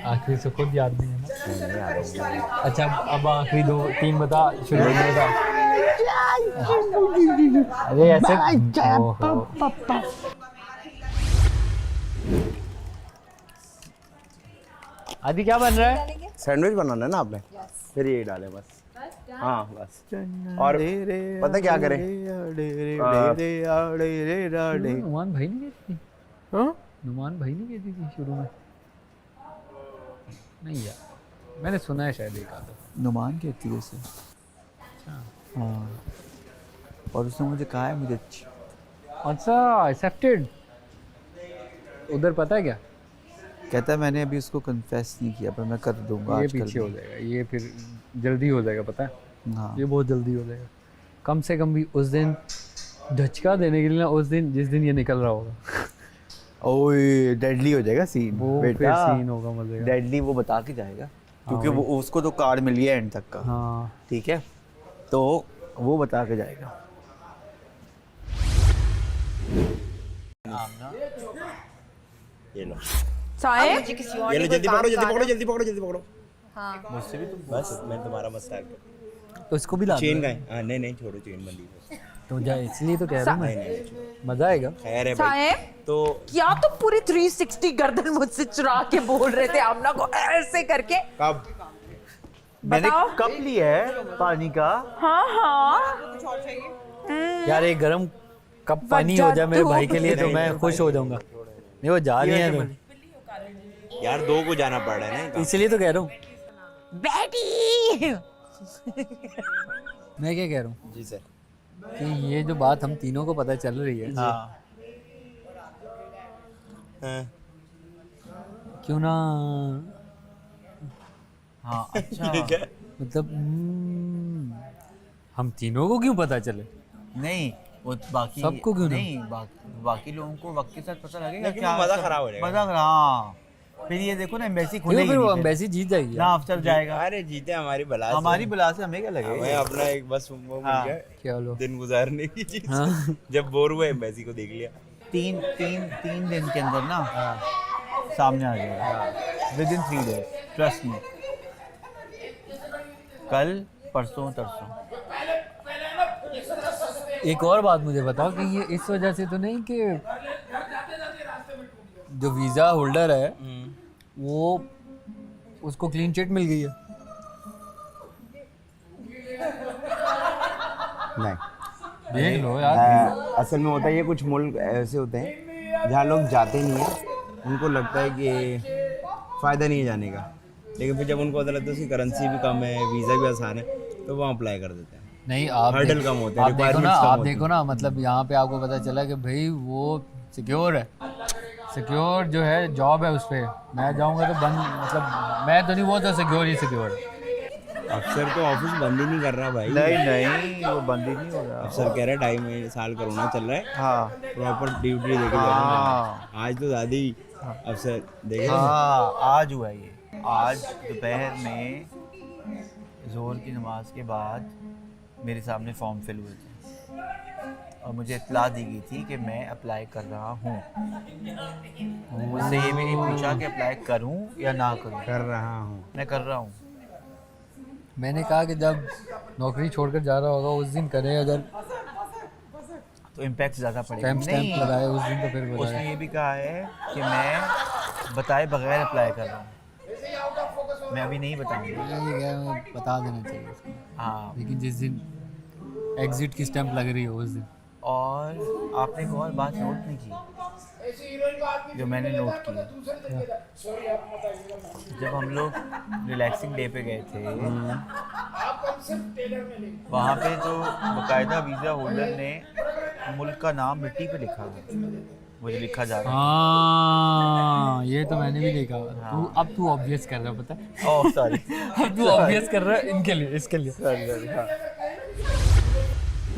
आखिरी से खुद याद नहीं है ना। नहीं यार। अच्छा अब आखिरी 2-3 बता, शुरू में बता। अरे ऐसे आदि क्या बन रहा है? सैंडविच बनाना है ना आपने? फिर ये डाले बस। हाँ बस। और पता क्या करें? नुमान भाई नहीं कहती थी? नुमान भाई नहीं कहती थी शुरू में? नहीं यार मैंने सुना है शायद एक आधा। नुमान कहती है उसे। हाँ, और उसने मुझे कहा है मुझे अच्छा एक्सेप्टेड। उधर पता है क्या? कहता है मैंने अभी उसको कन्फेस नहीं किया पर मैं कर दूंगा ये आजकल पीछे भी। हो जाएगा, ये फिर जल्दी हो जाएगा, पता है? हाँ ये बहुत जल्दी हो जाएगा। कम से कम भी उस दिन धचका देने के लिए ना, उस दिन जिस दिन ये निकल रहा होगा ओए डेडली हो जाएगा सीन। वो फिर सीन होगा मजे का। डेडली वो बता के जाएगा क्योंकि भाई। वो उसको तो कार्ड मिल गया एंड तक का। हाँ ठीक है, तो वो बता के जाएगा। ये लो, साहेब ये लो, जल्दी पकड़ो, जल्दी पकड़ो, जल्दी पकड़ो, जल्दी पकड़ो। हाँ मुझसे भी तुम बस मैं तुम्हारा मस्ताक तो इसको भी ला चेन का है। हाँ नहीं नहीं छोड़ो, चेन बंदी बस। तो जा, इसलिए तो कह रहा हूँ नहीं मैं, नहीं नहीं, छोड़ो। मजा आएगा। खैर है भाई। साहेब तो क्या तुम पूरी 360 गर्दन मुझसे चुरा के बोल रहे थे आमना को ऐसे करके? कब? मैंने बताओ। कप लिया है पानी का। हाँ हाँ यार एक गरम कप पानी हो जाए मेरे भाई के लिए तो मैं खुश हो जाऊंगा। नहीं वो जा रही है तो यार 2 को जाना पड़ रहा है ना, इसलिए तो कह रहा हूँ। बैठी मैं क्या कह रहा हूँ जी सर। कि ये जो बात हम तीनों को पता चल रही है, हाँ हाँ क्यों ना हाँ अच्छा मतलब हम तीनों को क्यों पता चले? नहीं वो बाकी सबको क्यों नहीं बाकी लोगों को वक्त के साथ पता लगेगा लेकिन मजा खराब हो जाएगा। मजा हाँ फिर ये देखो ना एम्बेसी खुलेगी फिर वो नहीं, एम्बेसी जीत जाएगी ना अफसर जाएगा। अरे जीते हमारी बला से। हमारी बला से हमें क्या लगेगा? हमें अपना एक बस वो मिल हाँ। गया क्या लो दिन गुजारने की चीज। हाँ। जब बोर हुए एम्बेसी को देख लिया। तीन दिन के अंदर ना सामने आ जाएगा with in 3 days, trust me. कल परसों तरसों। एक और बात मुझे बताओ कि ये इस वजह से तो नहीं कि जो वीज़ा होल्डर है वो उसको क्लीन चिट मिल गई है? नहीं देख लो यार। असल में होता है ये, कुछ मुल्क ऐसे होते हैं जहाँ लोग जाते नहीं हैं, उनको लगता है कि फ़ायदा नहीं है जाने का, लेकिन फिर जब उनको पता लगता है उसकी करेंसी भी कम है, वीज़ा भी आसान है, तो वहाँ अप्लाई कर देते हैं। नहीं आप हर्डल कम होते हैं, आप देखो ना, requirements कम आप होती देखो ना, मतलब यहाँ पे आपको पता चला कि भाई वो सिक्योर है, सिक्योर जो है जॉब है उस पर। मैं जाऊँगा तो बंद, मतलब मैं तो नहीं, वो तो सिक्योर ही सिक्योर है। अफसर तो ऑफिस बंद ही नहीं कर रहा भाई। नहीं वो बंद ही नहीं हो रहा। अफसर कह रहा है 2.5 साल कोरोना चल रहा है, हाँ प्रॉपर ड्यूटी देके जा रहा है। आज तो ज़्यादा ही अफसर देखे। हाँ आज हुआ ये। आज दोपहर में जोहर की नमाज के बाद मेरे सामने फॉर्म फिल हुए थे और मुझे इत्तला दी गई थी कि मैं अप्लाई कर रहा हूँ। मुझसे ये भी नहीं पूछा कि अप्लाई करूँ या ना करूँ। कर रहा हूँ, मैं कर रहा हूँ। मैंने कहा कि जब नौकरी छोड़कर जा रहा होगा उस दिन करे, अगर तो इम्पैक्ट ज़्यादा पड़ेगा। स्टैम्प लगाए उस दिन तो फिर उसने बताए। ये भी कहा है कि मैं बताए बगैर अप्लाई कर रहा हूँ। मैं अभी नहीं बताऊँगा। ये क्या है, बता देना चाहिए उसको। हाँ लेकिन जिस दिन एग्जिट की स्टैंप लग रही हो उस दिन। और आपने एक और बात नोट नहीं की जो मैंने नोट की। जब हम लोग रिलैक्सिंग डे पे गए थे वहाँ पे तो बाकायदा वीज़ा होल्डर ने मुल्क का नाम मिट्टी पे लिखा है, मुझे लिखा जा रहा है। हाँ ये तो मैंने भी देखा। तू अब तू ऑब्वियस कर रहा है, पता है? Oh sorry. अब तू ऑब्वियस कर रहा है इनके लिए, इसके लिए। सॉरी हाँ।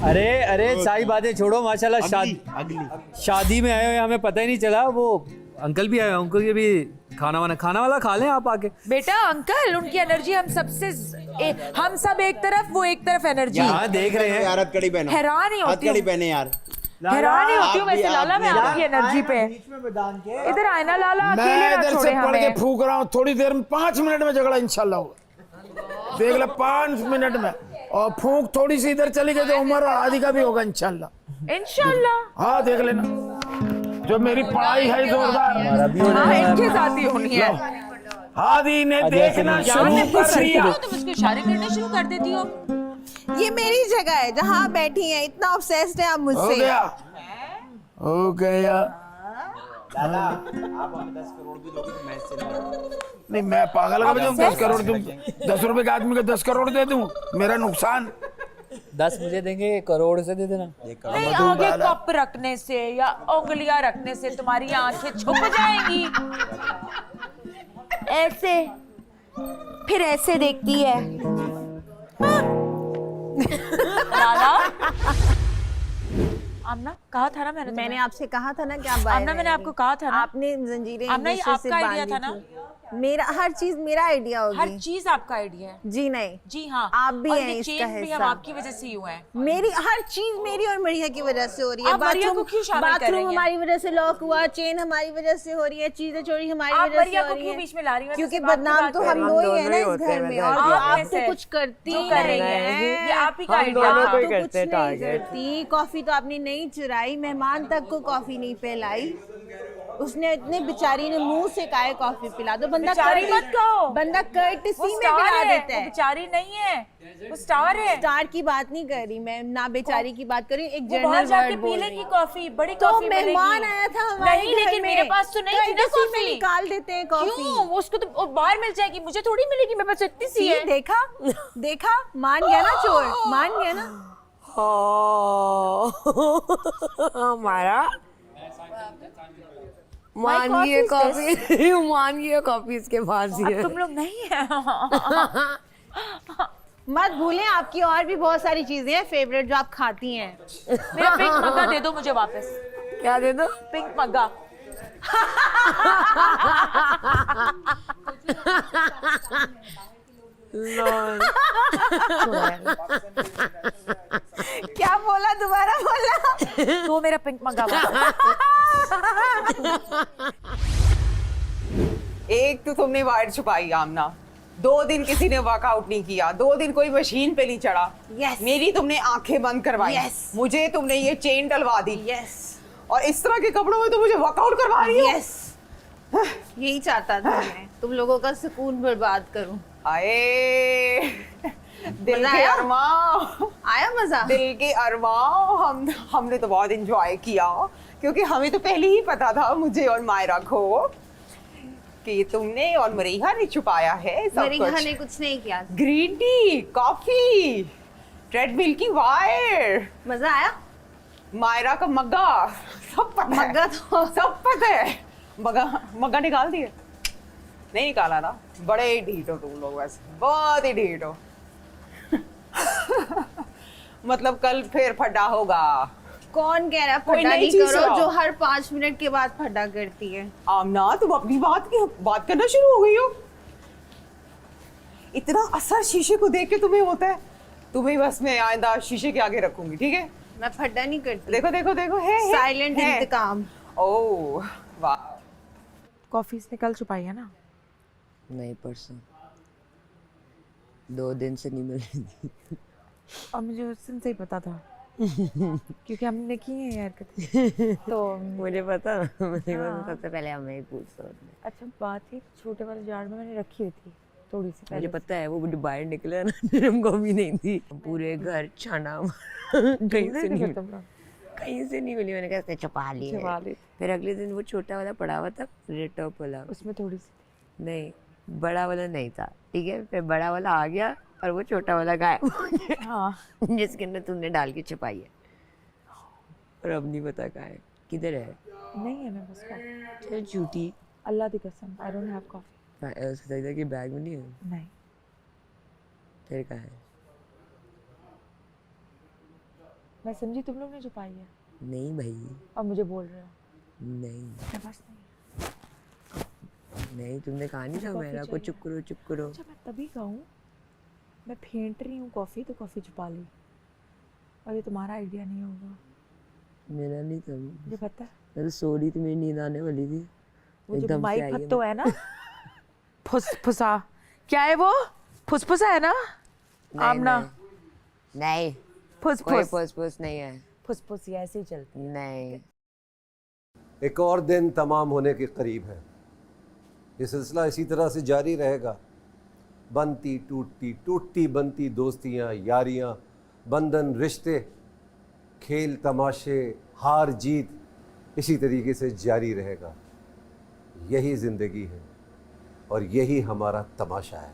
अरे सारी बातें छोड़ो, माशाल्लाह शादी में आए हुए हमें पता ही नहीं चला। वो अंकल भी आए, अंकल के भी खाना वाला खा लें आप आके। बेटा अंकल उनकी एनर्जी हम सबसे हम सब एक तरफ, वो एक तरफ एनर्जी। हाँ देख रहे हैं यार हथकड़ी पहनो, हैरान ही होती हथकड़ी हूँ, पहने यार। हैरान ही होती हूँ मैं से लाला, मैं आपकी एनर्जी पे। इधर आए ना लाला, अकेले मैं ना इधर छोड़े से पढ़ के हमें। फूक रहा हूँ, थोड़ी देर में 5 मिनट में झगड़ा इंशाल्लाह होगा। देख ले 5 मिनट में, और फूक थोड़ी सी इधर चली गई तो उमर और आदि का भी होगा इंशाल्लाह। इंशाल्लाह हाँ देख लेना, जो मेरी पढ़ाई है जोरदार, हाँ इनके साथ ही होनी है। आदि ने देखना शुरू कर दिया। तुम उसको इशारे करने शुरू कर देती हो। ये मेरी जगह है जहाँ आप बैठी हैं, इतना ऑब्सेस्ड है आप हो मुझसे। गया हो गया दादा आप हमें 10 करोड़ भी दोगे तो मैं इससे लड़ूंगा। नहीं मैं पागल का बजाऊं 10 करोड़ दूं? 10 रुपए के आदमी को 10 करोड़ दे दूं? मेरा नुकसान। 10 मुझे देंगे, करोड़ से दे देना। नहीं, आगे कप रखने से या उंगलियां रखने से तुम्हारी आंखें छुप जाएंगी। ऐसे फिर ऐसे देखती है। लाला आमना कहा था ना मैंने आपसे कहा था ना कि आप आमना मैंने आपको कहा था ना, आपने जंजीरें आमना ये दूसरे से आपका आइडिया बांधी था ना? थी। मेरा हर चीज मेरा आइडिया होगी। हर चीज आपका आइडिया है। जी नहीं, जी हाँ, आप भी और हैं ये इसका चेंज भी हम हिस्सा। आपकी वजह से ही हुआ है। मेरी हर चीज मेरी और मरिया की वजह से हो रही है। आप मरिया को क्यों शामिल कर रही बाथरूम हैं? हमारी वजह से लॉक हुआ, चेन हमारी वजह से हो रही है, चीजें चोरी हमारी आप वजह से मरिया हो को रही क्यों है। बीच में ला रही हैं? क्योंकि वैसे बात बदनाम की तो बात हम कर दो रही ही हैं। है ना इस घर में, और आप आप तो कुछ करती जो ही कर रही नहीं हैं, है। ये आप ही का हम आइडिया दोनों था। को ही करते करती। कॉफी तो आपने नहीं चुराई, मेहमान तक को कॉफी नहीं पिलाई। उसने इतने बेचारी ने मुंह से काहे कॉफी पिला दो। बंदा बेचारी मत कहो। बंदा कर्टसी वो में स्टार पिला है, देता वो है। बेचारी नहीं है, वो स्टार है। स्टार की बात नहीं कर रही मैं, ना बेचारी की बात कर रही हूँ, एक वो बाहर जनरल जाके वर्ड पी बोल लेगी रही कॉफी, बड़ी तो कॉफी मेहमान मिलेगी। आया था हमारे नहीं, घर लेकिन में। मेरे पास तो नहीं थी ना कर्टसी में कॉफी। निकाल देते हैं कॉफी। क्यों? वो उसको तो बाहर मिल जाएगी, मुझे थोड़ी मिलेगी, मेरे पास इतनी सी है। देखा देखा, मान गया ना चोर, मान गया ना। हमारा मान coffee गए is कॉफी मान गए कॉफी इसके पास ही है। तुम लोग नहीं है। मत भूलें आपकी और भी बहुत सारी चीजें हैं फेवरेट जो आप खाती हैं। मेरा पिंक मग्गा दे दो मुझे वापस। क्या दे दो? पिंक मग्गा। क्या बोला, दोबारा बोला? तो मेरा पिंक मग्गा एक तो तुमने वायर छुपाई आमना, 2 दिन किसी ने वर्कआउट नहीं किया, 2 दिन कोई मशीन पे नहीं चढ़ा। yes. मेरी तुमने आंखें बंद करवाई। yes. मुझे तुमने ये चेन डलवा दी। yes. और इस तरह के कपड़ों में तो मुझे वर्कआउट करवा रही हो। yes. यही चाहता था मैं, तुम लोगों का सुकून बर्बाद करूं। आए दिल मजा के आया? अरमां, आया मजा? दिल के अरमां हमने तो बहुत एंजॉय किया, क्योंकि हमें तो पहले ही पता था, मुझे और मायरा को, कि तुमने और मरीहा ने छुपाया है सब मरीहा कुछ। ने कुछ नहीं किया। ग्रीन टी, कॉफी, ट्रेडमिल की वायर, मजा आया? मायरा का मग्गा, सब पता है। मग्गा तो सब पता है। मग्गा निकाल दिए? नहीं निकाला ना? बड़े ही ढीठ हो तुम लोग, वैसे बहुत ही ढीठ हो। मतलब कल फिर फटा होगा। कौन कह रहा है कोई फटा नई नहीं चीज़ करो, लाओ। जो हर 5 मिनट के बाद फटा करती है। आमना तुम अपनी बात करना शुरू हो गई हो। इतना असर शीशे को देख के तुम्हें होता है। तुम्हें बस मैं आइंदा शीशे के आगे रखूंगी, ठीक है? मैं फटा नहीं करती। देखो देखो देखो, है साइलेंट इंतकाम। ओह वाह। कॉफी इसने कल छुपाई है ना? नहीं, परसों 2 दिन से नहीं मिल रही थी। और मुझे उस दिन से ही पता था क्योंकि हमने की है ये हरकतें। तो मुझे पता, मुझे हाँ। सबसे पहले हमें ही पूछता। अच्छा बात थी, छोटे वाले जार में मैंने रखी हुई थी थोड़ी सी मुझे पहले। पता है, वो बाहर निकला ना, हमको भी नहीं थी। पूरे घर छाना कहीं से नहीं, कहीं से नहीं मिली। मैंने कहा इसने छुपा ली। फिर अगले दिन वो छोटा वाला पड़ा हुआ था, रेड टॉप वाला, उसमें थोड़ी सी नहीं, बड़ा वाला नहीं था, ठीक है। फिर बड़ा वाला आ गया और वो छोटा वाला गायब हो गया। हाँ। जिसके अंदर तुमने डाल के छुपाई है, और अब नहीं पता कहाँ है, किधर है। नहीं है मेरे पास कॉफी। चल झूठी, अल्लाह दी कसम, आई डोंट हैव कॉफी। सजदा के बैग में नहीं है? नहीं। फिर कहाँ है? मैं समझी तुम लोग ने छुपाई है। नहीं भाई। और मुझे बोल रहे हो? नहीं, मेरे पास नहीं, तुमने कहा नहीं था मेरा को चुप करो चुप करो। अच्छा मैं तभी कहूँ, मैं फेंट रही हूँ कॉफी, तो कॉफी छुपा ली। और ये तुम्हारा आइडिया नहीं होगा। मेरा नहीं था, मुझे पता है। मैं तो सो रही थी, मेरी नींद आने वाली थी। वो जो एकदम से माई आई फत्तो है ना, फुसफुसा, क्या है वो? फुसफुसा है ना? आमना नहीं, फुसफुस फुसफुस नहीं है। फुसफुस ये ऐसे ही चलती है। नहीं। एक और दिन तमाम होने के करीब है। ये सिलसिला इसी तरह से जारी रहेगा। बनती टूटती, टूटती बनती दोस्तियाँ, यारियाँ, बंधन, रिश्ते, खेल तमाशे, हार जीत इसी तरीके से जारी रहेगा। यही ज़िंदगी है और यही हमारा तमाशा है।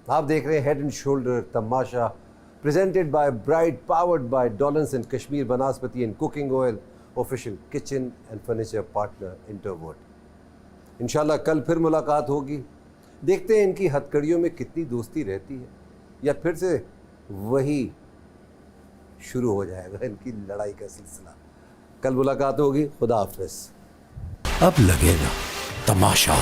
आप देख रहे हैं हेड एंड शोल्डर तमाशा, presented by Bright, powered by Dollens and Kashmir Banaspati and cooking oil, official kitchen and furniture partner Interwood. इंशाल्लाह कल फिर मुलाकात होगी। देखते हैं इनकी हथकड़ियों में कितनी दोस्ती रहती है, या फिर से वही शुरू हो जाएगा इनकी लड़ाई का सिलसिला। कल मुलाकात होगी। खुदा हाफिज़। अब लगेगा तमाशा।